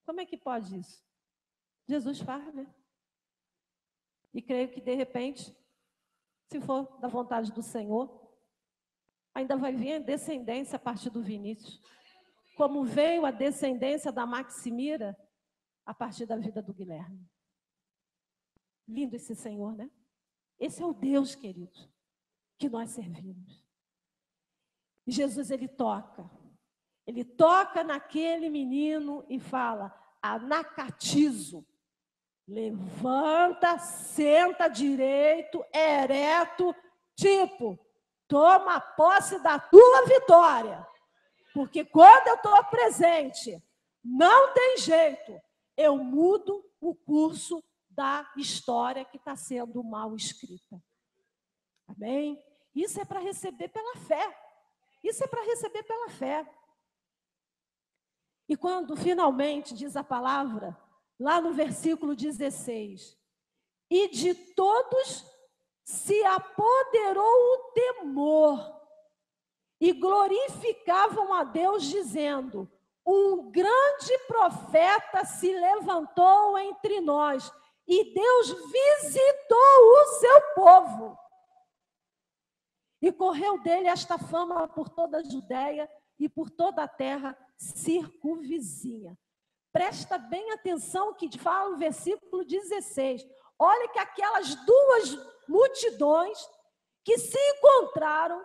Como é que pode isso? Jesus faz, né? E creio que, de repente, se for da vontade do Senhor, ainda vai vir a descendência a partir do Vinícius. Como veio a descendência da Maximira a partir da vida do Guilherme. Lindo esse Senhor, né? Esse é o Deus, queridos, que nós servimos. E Jesus, ele toca naquele menino e fala, anacatizo, levanta, senta direito, ereto, tipo, toma posse da tua vitória. Porque quando eu estou presente, não tem jeito, eu mudo o curso da história que está sendo mal escrita. Amém? Isso é para receber pela fé. Isso é para receber pela fé. E quando finalmente diz a palavra, lá no versículo 16, e de todos se apoderou o temor, e glorificavam a Deus, dizendo, um grande profeta se levantou entre nós, e Deus visitou o seu povo. E correu dele esta fama por toda a Judéia e por toda a terra circunvizinha. Presta bem atenção que fala o versículo 16. Olha que aquelas duas multidões que se encontraram,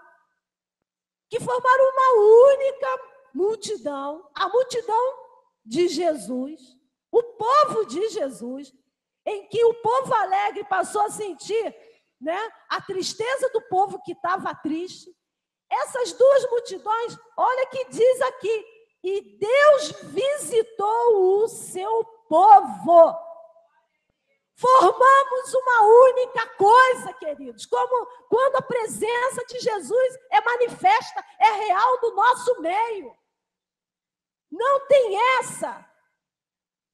que formaram uma única multidão, a multidão de Jesus, o povo de Jesus, em que o povo alegre passou a sentir, né, a tristeza do povo que estava triste. Essas duas multidões, olha que diz aqui, e Deus visitou o seu povo. Formamos uma única coisa, queridos, como quando a presença de Jesus é manifesta, é real no nosso meio. Não tem essa.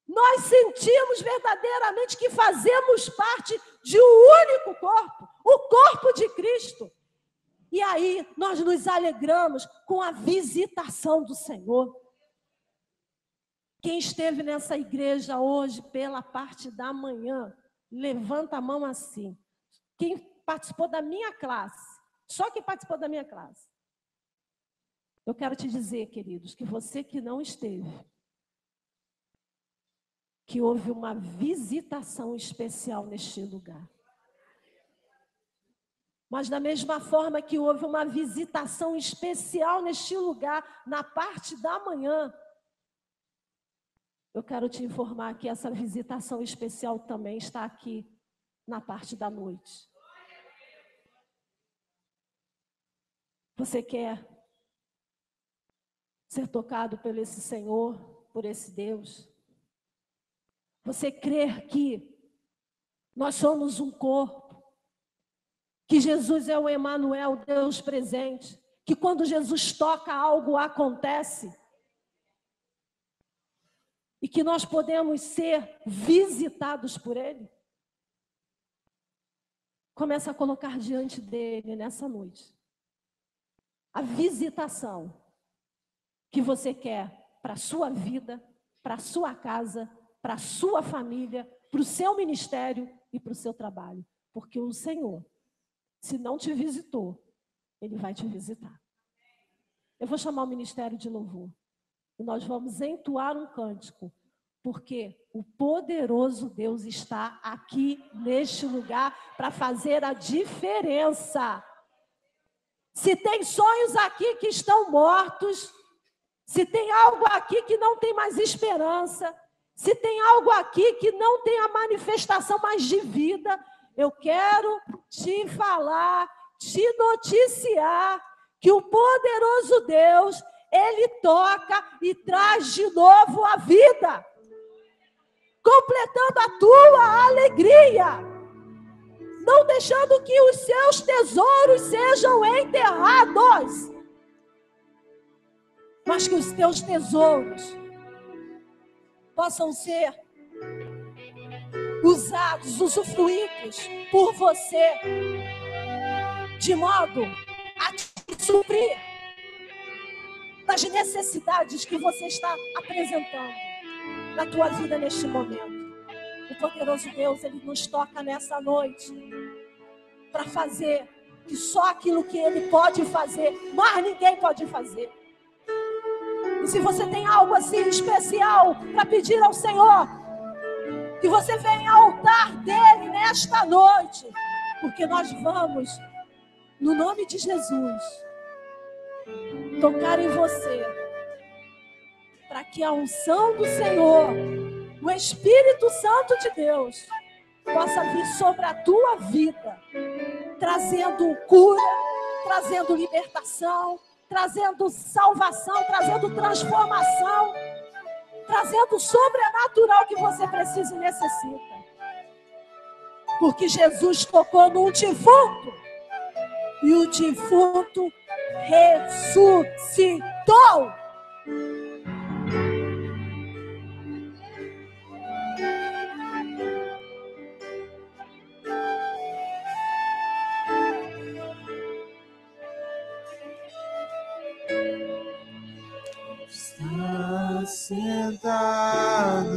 Nós sentimos verdadeiramente que fazemos parte de um único corpo, o corpo de Cristo. E aí nós nos alegramos com a visitação do Senhor. Quem esteve nessa igreja hoje pela parte da manhã, levanta a mão assim. Quem participou da minha classe, só quem participou da minha classe. Eu quero te dizer, queridos, que você que não esteve, que houve uma visitação especial neste lugar. Mas da mesma forma que houve uma visitação especial neste lugar, na parte da manhã, Eu quero te informar que essa visitação especial também está aqui na parte da noite. Você quer ser tocado por esse Senhor, por esse Deus? Você crer que nós somos um corpo, que Jesus é o Emanuel, Deus presente, que quando Jesus toca algo acontece, e que nós podemos ser visitados por Ele? Começa a colocar diante dele nessa noite a visitação que você quer para a sua vida, para a sua casa, para a sua família, para o seu ministério e para o seu trabalho. Porque o Senhor, se não te visitou, Ele vai te visitar. Eu vou chamar o ministério de louvor. E nós vamos entoar um cântico, porque o poderoso Deus está aqui neste lugar para fazer a diferença. Se tem sonhos aqui que estão mortos, se tem algo aqui que não tem mais esperança, se tem algo aqui que não tem a manifestação mais de vida, eu quero te falar, te noticiar que o poderoso Deus, Ele toca e traz de novo a vida, completando a tua alegria, não deixando que os seus tesouros sejam enterrados, mas que os teus tesouros possam ser usados, usufruídos por você, de modo a te suprir das necessidades que você está apresentando na tua vida neste momento. O poderoso Deus, Ele nos toca nessa noite para fazer que só aquilo que Ele pode fazer, mais ninguém pode fazer. E se você tem algo assim especial para pedir ao Senhor, que você venha ao altar dele nesta noite, porque nós vamos, no nome de Jesus, tocar em você, para que a unção do Senhor, o Espírito Santo de Deus, possa vir sobre a tua vida, trazendo cura, trazendo libertação, trazendo salvação, trazendo transformação, trazendo o sobrenatural que você precisa e necessita. Porque Jesus tocou num defunto e o defunto ressuscitou.
Está sentado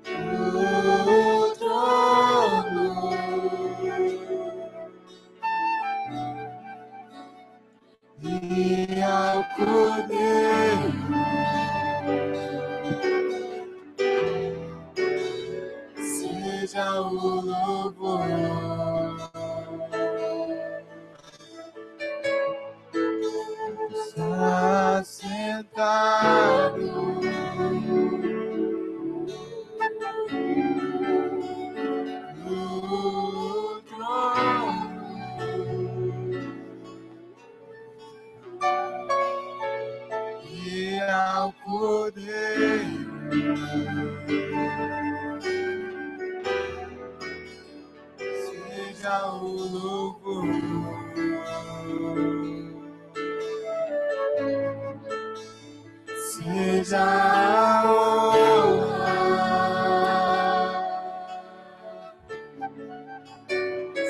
no trono, e ao poder seja o louvor. Está sentado no trono, e ao poder seja o louvor. Seja a honra,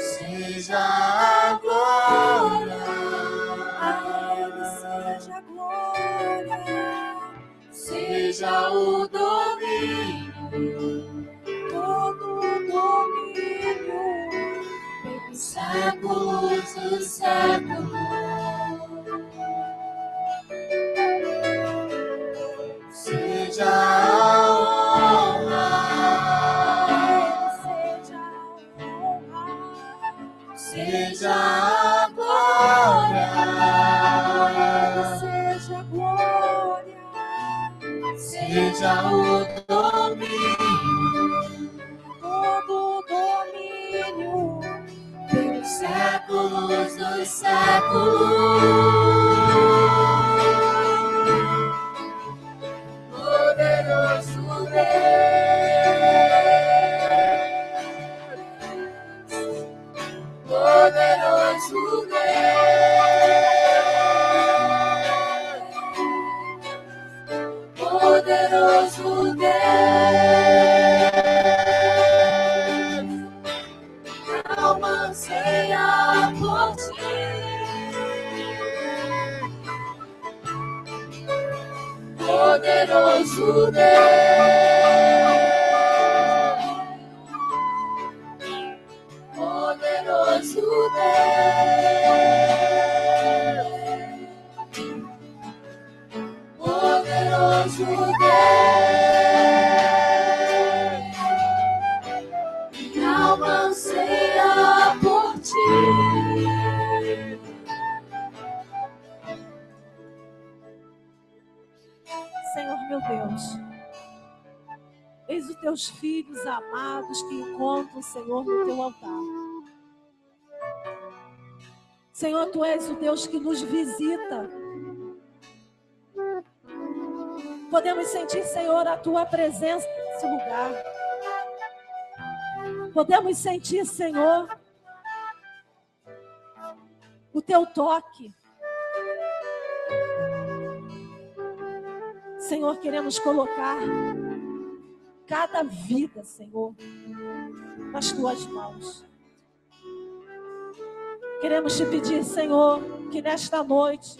seja a glória,
A Ele seja a glória,
seja o domínio,
todo o domínio,
pelos séculos dos séculos. Seja a honra,
seja a
seja a glória, seja o domínio,
todo domínio,
pelos séculos dos séculos. Poderoso Deus, poderoso Deus, poderoso Deus, alma anseia por ti. Poderoso Deus, poderoso Deus, poderoso Deus, minha alma anseia por ti.
Senhor meu Deus, eis os teus filhos amados que encontram o Senhor no teu altar. Senhor, tu és o Deus que nos visita. Podemos sentir, Senhor, a tua presença nesse lugar. Podemos sentir, Senhor, o teu toque. Senhor, queremos colocar cada vida, Senhor, nas tuas mãos. Queremos te pedir, Senhor, que nesta noite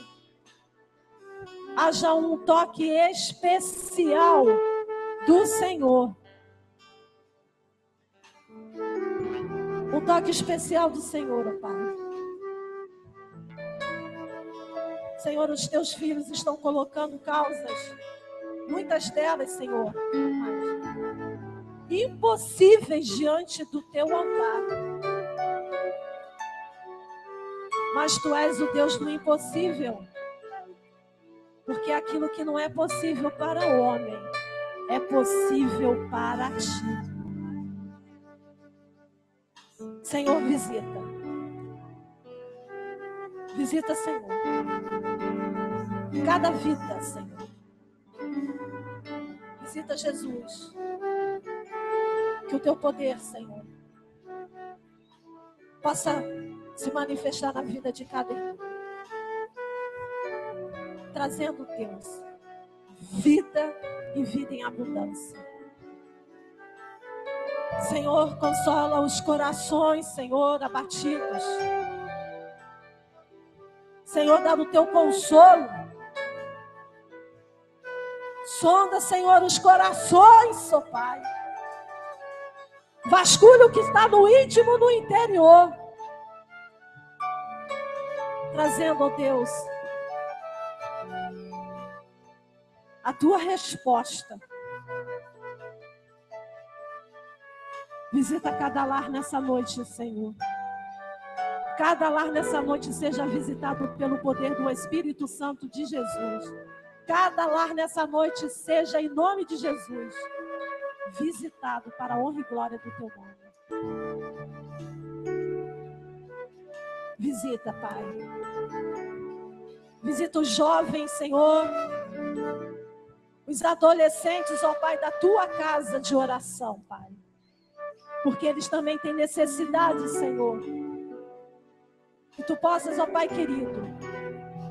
haja um toque especial do Senhor. Um toque especial do Senhor, ó Pai. Senhor, os teus filhos estão colocando causas, muitas delas, Senhor, impossíveis diante do teu altar. Mas tu és o Deus do impossível. Porque aquilo que não é possível para o homem, é possível para ti. Senhor, visita. Visita, Senhor. Cada vida, Senhor. Visita, Jesus. Que o teu poder, Senhor, possa se manifestar na vida de cada irmão. Trazendo, Deus, vida e vida em abundância. Senhor, consola os corações, Senhor, abatidos. Senhor, dá o teu consolo. Sonda, Senhor, os corações, ó Pai. Vasculha o que está no íntimo, no interior. Trazendo, ó Deus, a tua resposta. Visita cada lar nessa noite, Senhor. Cada lar nessa noite seja visitado pelo poder do Espírito Santo de Jesus. Cada lar nessa noite seja, em nome de Jesus, visitado para a honra e glória do teu nome. Visita, Pai. Visita os jovens, Senhor. Os adolescentes, ó Pai, da tua casa de oração, Pai. Porque eles também têm necessidade, Senhor. Que tu possas, ó Pai querido,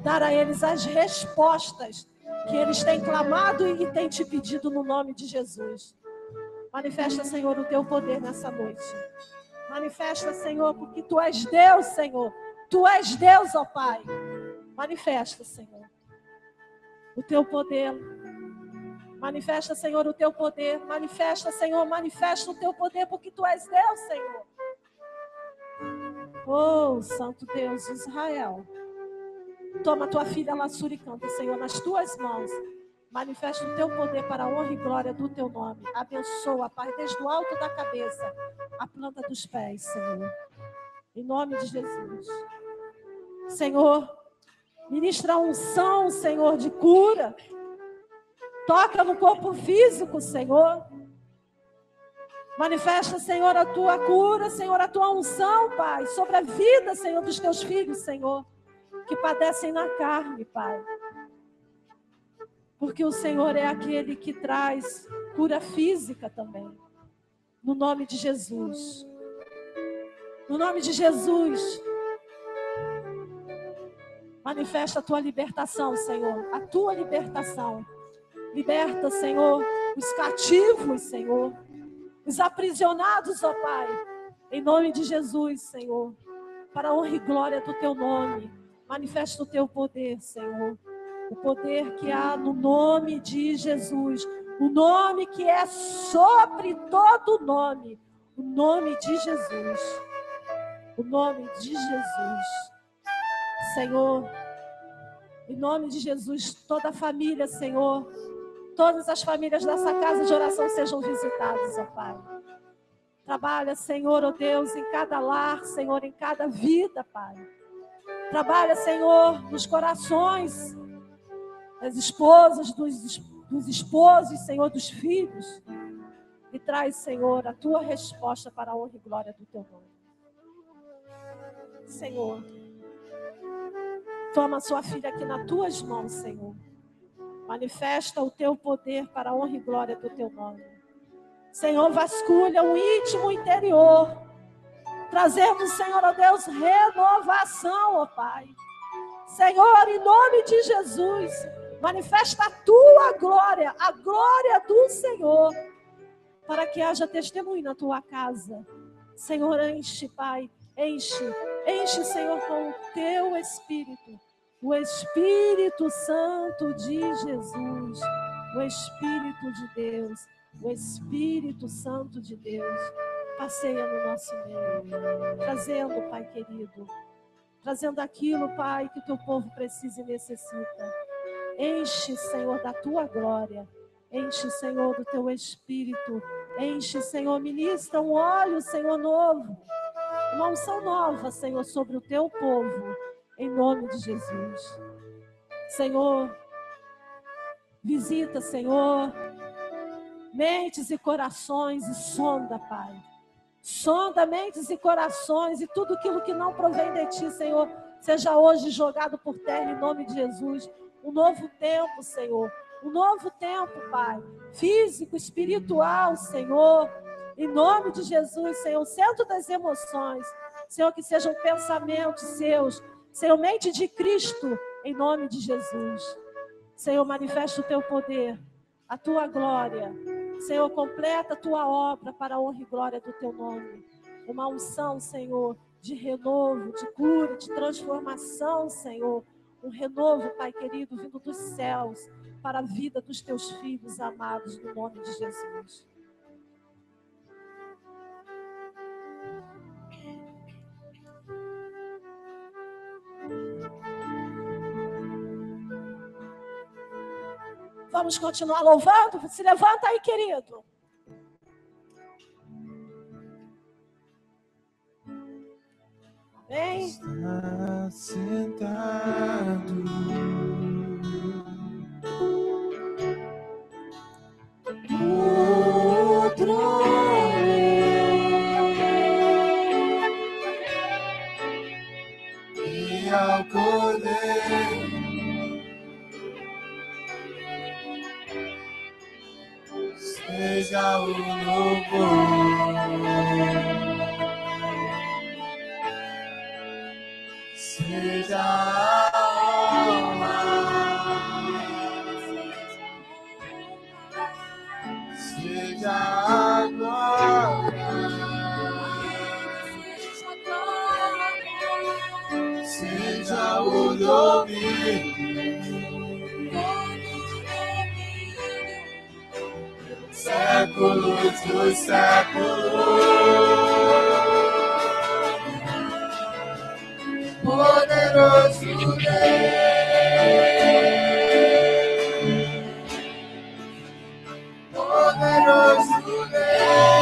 dar a eles as respostas que eles têm clamado e têm te pedido no nome de Jesus. Manifesta, Senhor, o teu poder nessa noite. Manifesta, Senhor, porque tu és Deus, Senhor. Tu és Deus, ó Pai. Manifesta, Senhor, o teu poder. Manifesta, Senhor, o teu poder. Manifesta, Senhor, manifesta o teu poder, porque tu és Deus, Senhor. Oh, Santo Deus de Israel. Toma tua filha Lassuri e canta, Senhor, nas tuas mãos. Manifesta o teu poder para a honra e glória do teu nome. Abençoa, Pai, desde o alto da cabeça, a planta dos pés, Senhor. Em nome de Jesus. Senhor, ministra a unção, Senhor, de cura. Toca no corpo físico, Senhor. Manifesta, Senhor, a tua cura, Senhor, a tua unção, Pai, sobre a vida, Senhor, dos teus filhos, Senhor, que padecem na carne, Pai. Porque o Senhor é aquele que traz cura física também. No nome de Jesus. No nome de Jesus. Manifesta a tua libertação, Senhor. A tua libertação. Liberta, Senhor, os cativos, Senhor. Os aprisionados, ó Pai. Em nome de Jesus, Senhor. Para a honra e glória do teu nome. Manifesta o teu poder, Senhor. O poder que há no nome de Jesus. O nome que é sobre todo nome. O nome de Jesus. O nome de Jesus. Senhor, em nome de Jesus, toda a família, Senhor, todas as famílias dessa casa de oração sejam visitadas, ó Pai. Trabalha, Senhor, ó Deus, em cada lar, Senhor, em cada vida, Pai. Trabalha, Senhor, nos corações das esposas, dos esposos, Senhor, dos filhos. E traz, Senhor, a tua resposta para a honra e glória do teu nome. Senhor, toma a sua filha aqui nas tuas mãos, Senhor. Manifesta o teu poder para a honra e glória do teu nome. Senhor, vasculha o íntimo interior. Trazemos, Senhor, ó Deus, renovação, ó Pai. Senhor, em nome de Jesus, manifesta a tua glória, a glória do Senhor, para que haja testemunho na tua casa. Senhor, enche, Pai, enche, Senhor, com o teu Espírito, o Espírito Santo de Jesus, o Espírito de Deus, o Espírito Santo de Deus, passeia no nosso meio, trazendo, Pai querido, trazendo aquilo, Pai, que o teu povo precisa e necessita. Enche, Senhor, da tua glória, enche, Senhor, do teu Espírito, enche, Senhor, ministra um óleo, Senhor, novo, uma unção nova, Senhor, sobre o teu povo, em nome de Jesus. Senhor, visita, Senhor, mentes e corações e sonda, Pai. Sonda mentes e corações e tudo aquilo que não provém de ti, Senhor, seja hoje jogado por terra em nome de Jesus. Um novo tempo, Senhor. Um novo tempo, Pai. Físico, espiritual, Senhor. Em nome de Jesus, Senhor. Centro das emoções. Senhor, que sejam pensamentos seus. Senhor, mente de Cristo. Em nome de Jesus. Senhor, manifesta o teu poder. A tua glória. Senhor, completa a tua obra para a honra e glória do teu nome. Uma unção, Senhor, de renovo, de cura, de transformação, Senhor. Um renovo, Pai querido, vindo dos céus para a vida dos teus filhos amados, no nome de Jesus. Vamos continuar louvando? Se levanta aí, querido. Amém?
Está sentado no trono e ao Cordeiro seja o louvor, seja a honra, seja a glória, seja o domínio, séculos dos séculos. Poderoso Deus, poderoso Deus,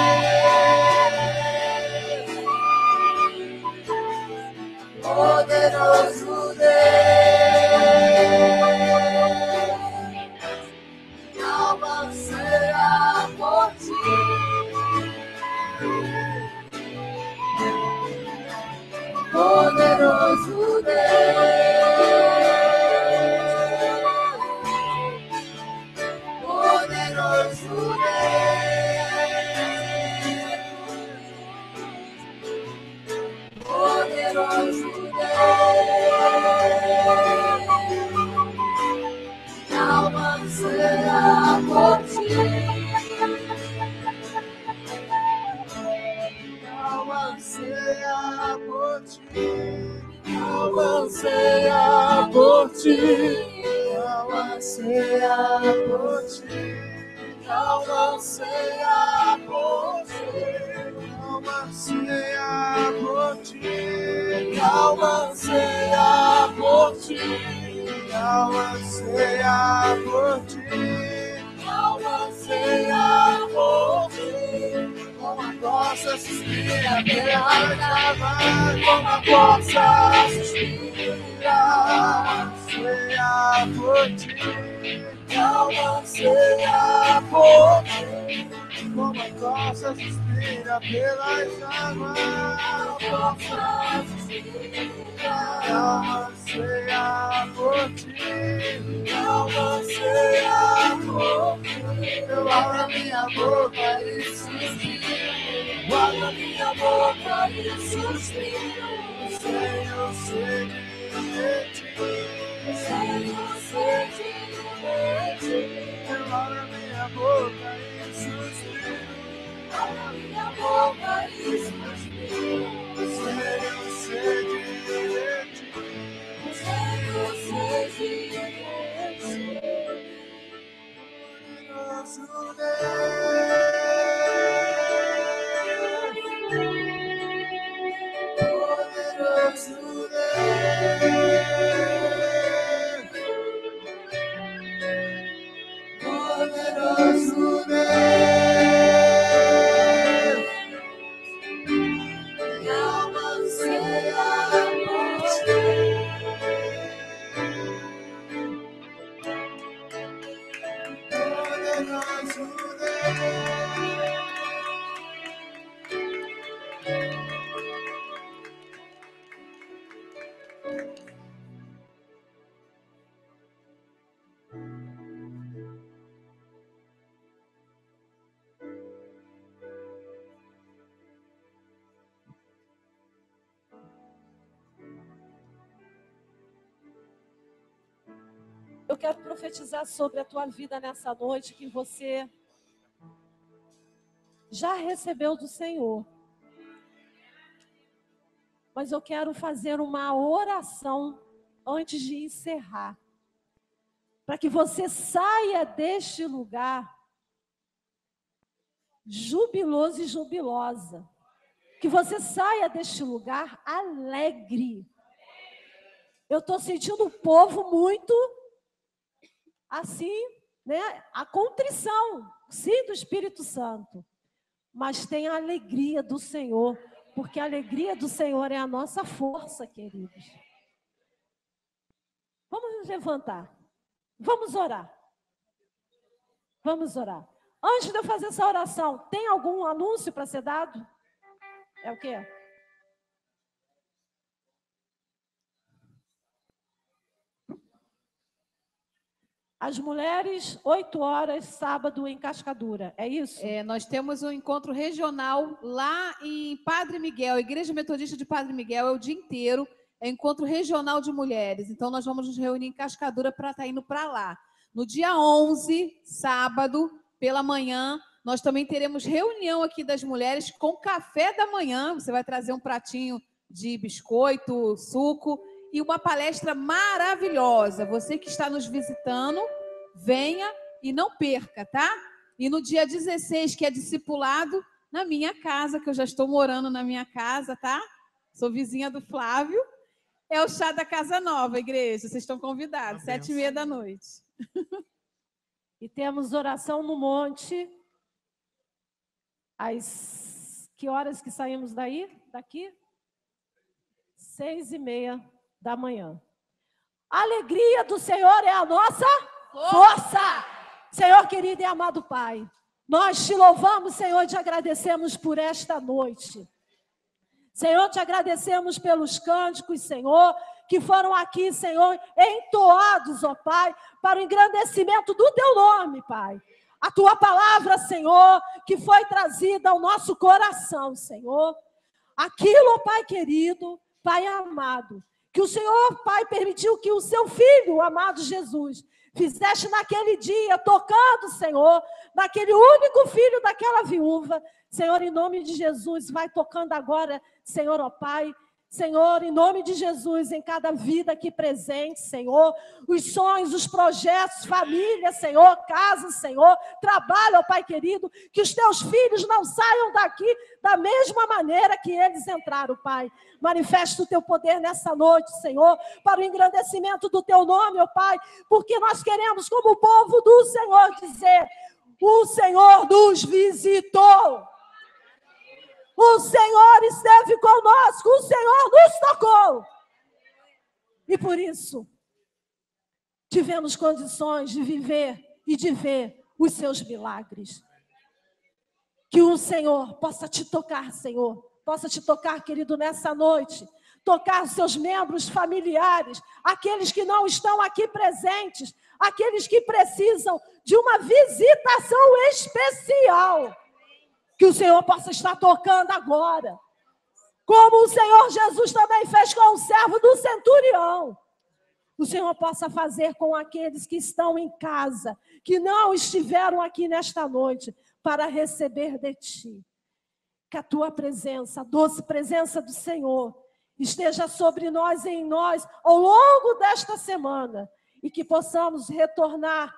poderoso Deus,
anseia por ti. Poderoso Deus, poderoso Deus, poderoso Deus, alma anseia por ti.
Alma anseia por ti. Alma anseia por ti. Alma anseia por ti. Alma anseia por ti. Alma anseia por ti. Alma anseia por ti. Alma anseia por ti. Alma anseia por ti. Como a costa suspira pela água, como a costa suspira, anseia por ti, alma anseia por ti. Como a costa suspira pelas águas, costa suspira, alma anseia por ti, alma anseia por ti. Eu abro minha boca e suspiro. Guarda minha boca e suspiro. Senhor, sede de ti. Senhor, sede de ti. Eu abro minha boca e suspiro. Guarda minha boca e suspiro. Senhor, sede de ti. Senhor, sede de ti. Poderoso
Eu quero profetizar sobre a tua vida nessa noite, que você já recebeu do Senhor. Mas eu quero fazer uma oração antes de encerrar. Para que você saia deste lugar jubiloso e jubilosa. Que você saia deste lugar alegre. Eu estou sentindo o povo muito assim, né? A contrição, sim, do Espírito Santo. Mas tem a alegria do Senhor, porque a alegria do Senhor é a nossa força, queridos. Vamos nos levantar. Vamos orar. Vamos orar. Antes de eu fazer essa oração, tem algum anúncio para ser dado? É o quê? As mulheres, 8 horas, sábado, em Cascadura. É isso?
Nós temos um encontro regional lá em Padre Miguel, Igreja Metodista de Padre Miguel, é o dia inteiro. É encontro regional de mulheres. Então, nós vamos nos reunir em Cascadura para estar indo para lá. No dia 11, sábado, pela manhã, nós também teremos reunião aqui das mulheres com café da manhã. Você vai trazer um pratinho de biscoito, suco e uma palestra maravilhosa. Você que está nos visitando, venha e não perca, tá? E no dia 16, que é discipulado, na minha casa, que eu já estou morando na minha casa, tá? Sou vizinha do Flávio. É o chá da Casa Nova, igreja. Vocês estão convidados, 7h30 da noite.
E temos oração no monte. Que horas que saímos daqui? 6h30 da manhã. A alegria do Senhor é a nossa força. Senhor querido e amado Pai, nós te louvamos, Senhor, e te agradecemos por esta noite. Senhor, te agradecemos pelos cânticos, Senhor, que foram aqui, Senhor, entoados, ó Pai, para o engrandecimento do teu nome, Pai. A tua palavra, Senhor, que foi trazida ao nosso coração, Senhor. Aquilo, ó Pai querido, Pai amado, que o Senhor, Pai, permitiu que o seu Filho, o amado Jesus, fizeste naquele dia, tocando, Senhor, naquele único filho daquela viúva. Senhor, em nome de Jesus, vai tocando agora, Senhor, ó Pai. Senhor, em nome de Jesus, em cada vida aqui presente, Senhor, os sonhos, os projetos, família, Senhor, casa, Senhor, trabalho, ó Pai querido, que os teus filhos não saiam daqui da mesma maneira que eles entraram, Pai. Manifesta o teu poder nessa noite, Senhor, para o engrandecimento do teu nome, ó Pai, porque nós queremos, como povo do Senhor, dizer: o Senhor nos visitou. O Senhor esteve conosco, o Senhor nos tocou. E por isso, tivemos condições de viver e de ver os seus milagres. Que o Senhor possa te tocar, Senhor. Possa te tocar, querido, nessa noite. Tocar seus membros familiares, aqueles que não estão aqui presentes, aqueles que precisam de uma visitação especial. Que o Senhor possa estar tocando agora. Como o Senhor Jesus também fez com o servo do centurião. O Senhor possa fazer com aqueles que estão em casa, que não estiveram aqui nesta noite, para receber de ti. Que a tua presença, a doce presença do Senhor, esteja sobre nós e em nós ao longo desta semana. E que possamos retornar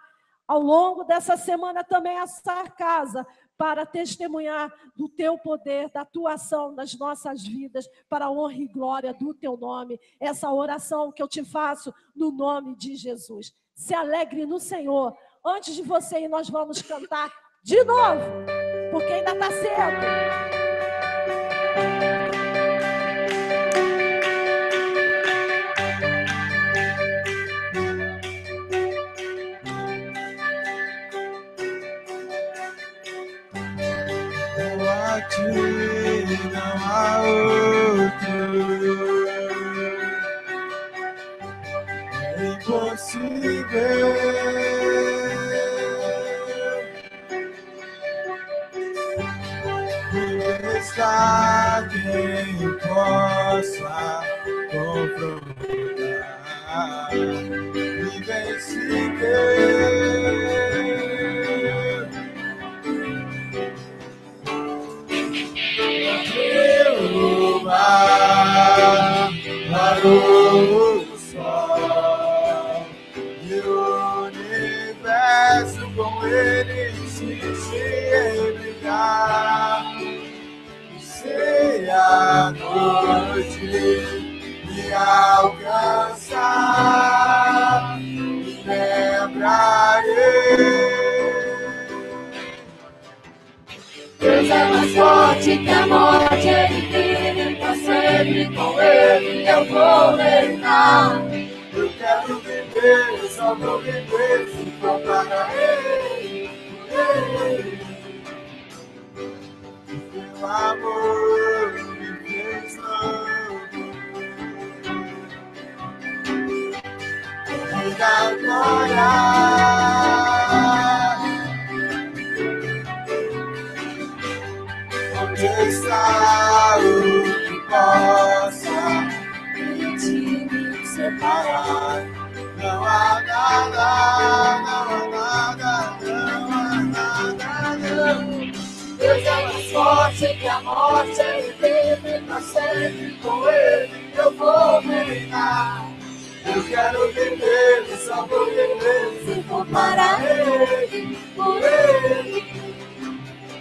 ao longo dessa semana também a essa casa, para testemunhar do teu poder, da tua ação nas nossas vidas, para a honra e glória do teu nome. Essa oração que eu te faço no nome de Jesus. Se alegre no Senhor. Antes de você ir, nós vamos cantar de novo, porque ainda está cedo.
Não há outro. É impossível. Não está quem possa confrontar. Invencível. Parou o sol e o universo com ele insiste em brilhar. E se a noite me alcançar, me lembrarei.
Deus é mais forte que a morte, Ele vive pra sempre, com Ele eu vou reinar.
Eu quero viver, eu só vou viver se for para Ele. Seu amor me fez novo. Rei da glória. Onde está o que possa me separar? Não há nada, não há nada, não há nada, não.
Deus é mais forte que a morte, Ele vive pra sempre, com Ele eu vou reinar.
Eu quero viver, eu só vou viver
Se for para Ele, por Ele.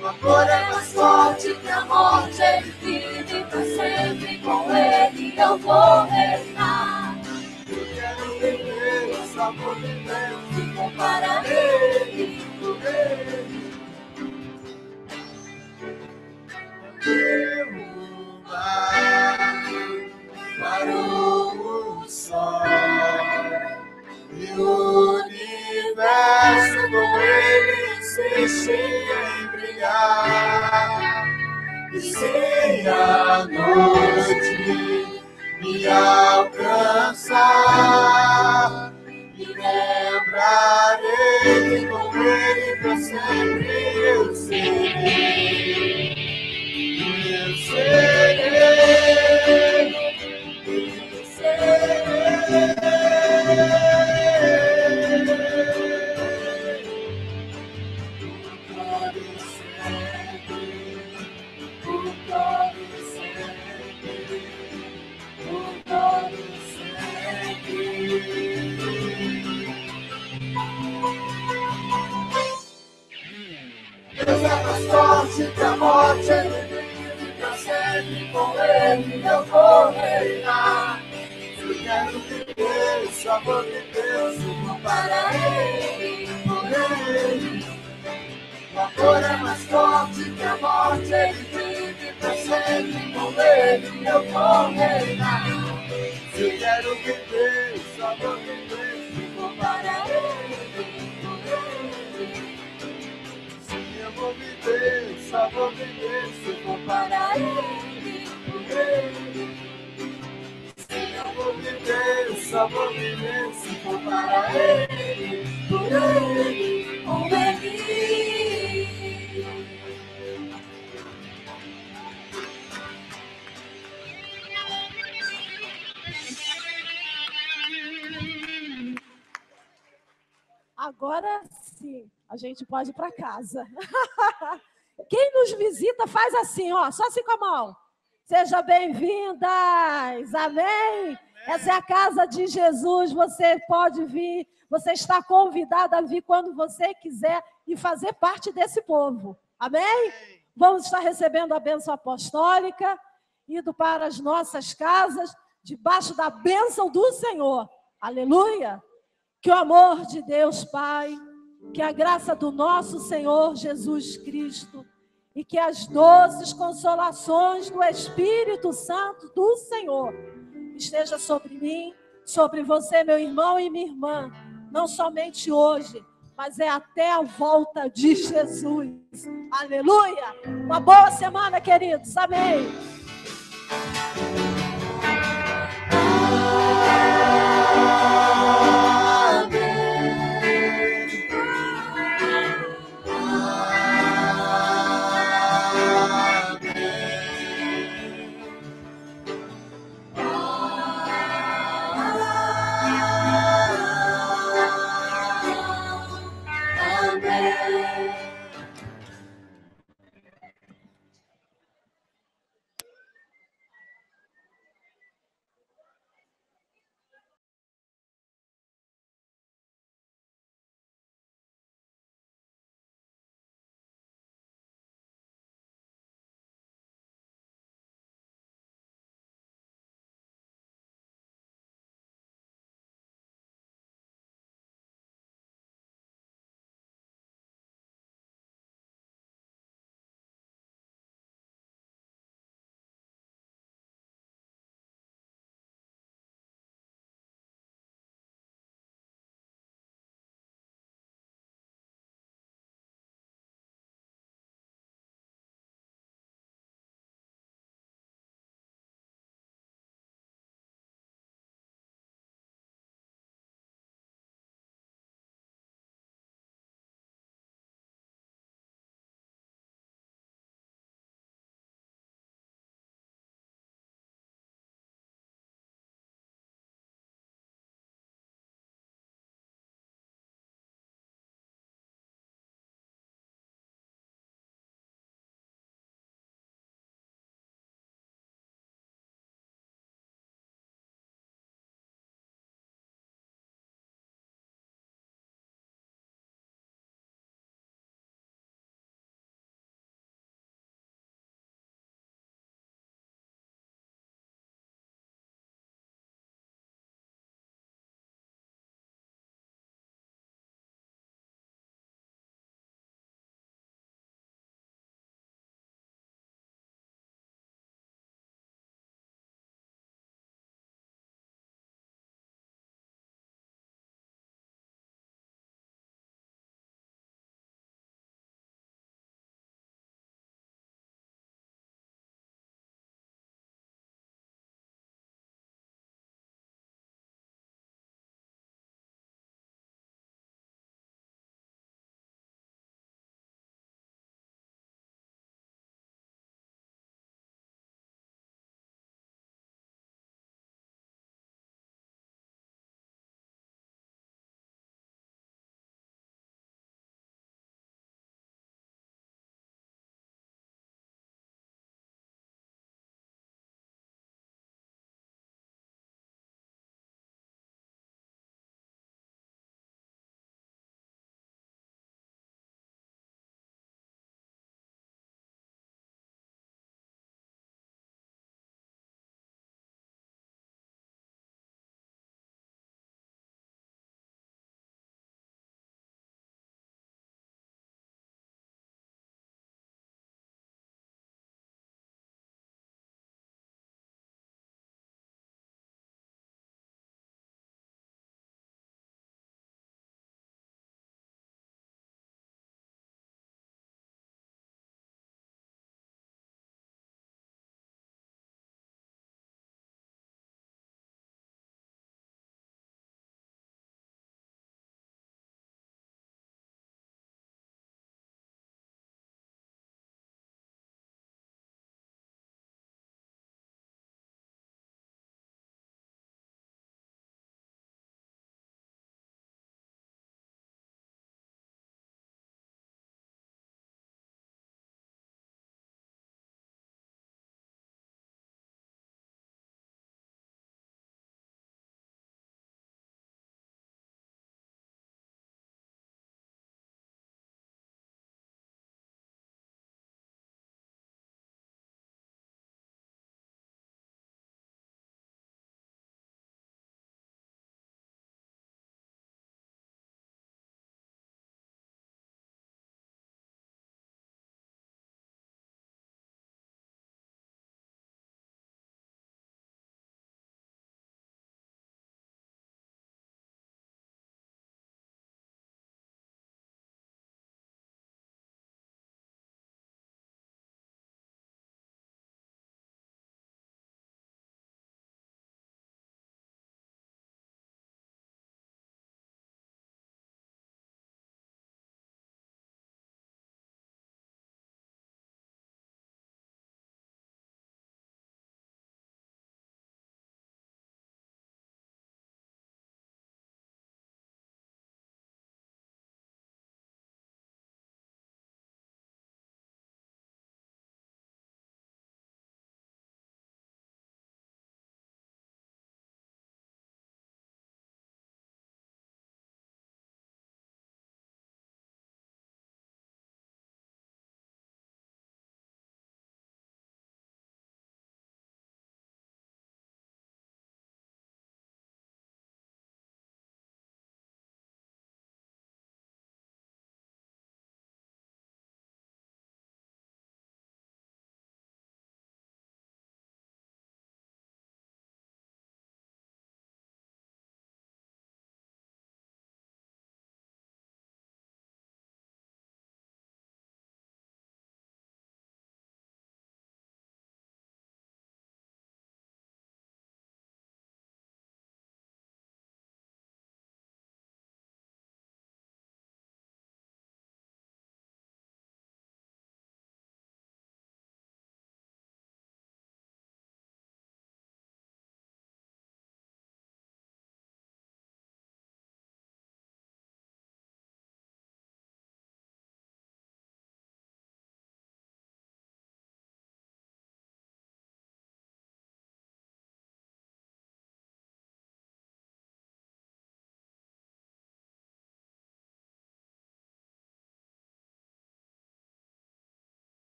O amor é mais forte que a morte, Ele vive pra sempre, com Ele eu vou reinar.
Eu quero viver, eu só vou viver
Se for para Ele, por Ele.
Parou o sol e o universo com ele deixei brilhar. E se a noite me alcançar, me lembrarei que com ele pra sempre eu serei. Eu serei. Eu serei. Deus é mais forte que a morte, ele vive pra sempre, com ele eu vou reinar. Eu quero viver o sabor de Deus, para ele, por ele. O amor é mais forte que a morte, ele vive pra sempre, com ele eu vou reinar. Eu quero viver o sabor de Deus, para ele, por ele. Eu vou viver, só vou viver se for para ele, por ele. Eu vou viver, só vou viver se for para ele, por ele, com ele.
Agora sim, a gente pode ir para casa. Quem nos visita faz assim, ó, só assim com a mão. Seja bem-vindas, amém? Essa é a casa de Jesus, você pode vir, você está convidado a vir quando você quiser e fazer parte desse povo, amém? Vamos estar recebendo a bênção apostólica, indo para as nossas casas, debaixo da bênção do Senhor, aleluia! Que o amor de Deus Pai, que a graça do nosso Senhor Jesus Cristo e que as doces consolações do Espírito Santo do Senhor esteja sobre mim, sobre você, meu irmão e minha irmã, não somente hoje, mas é até a volta de Jesus. Aleluia! Uma boa semana, queridos. Amém.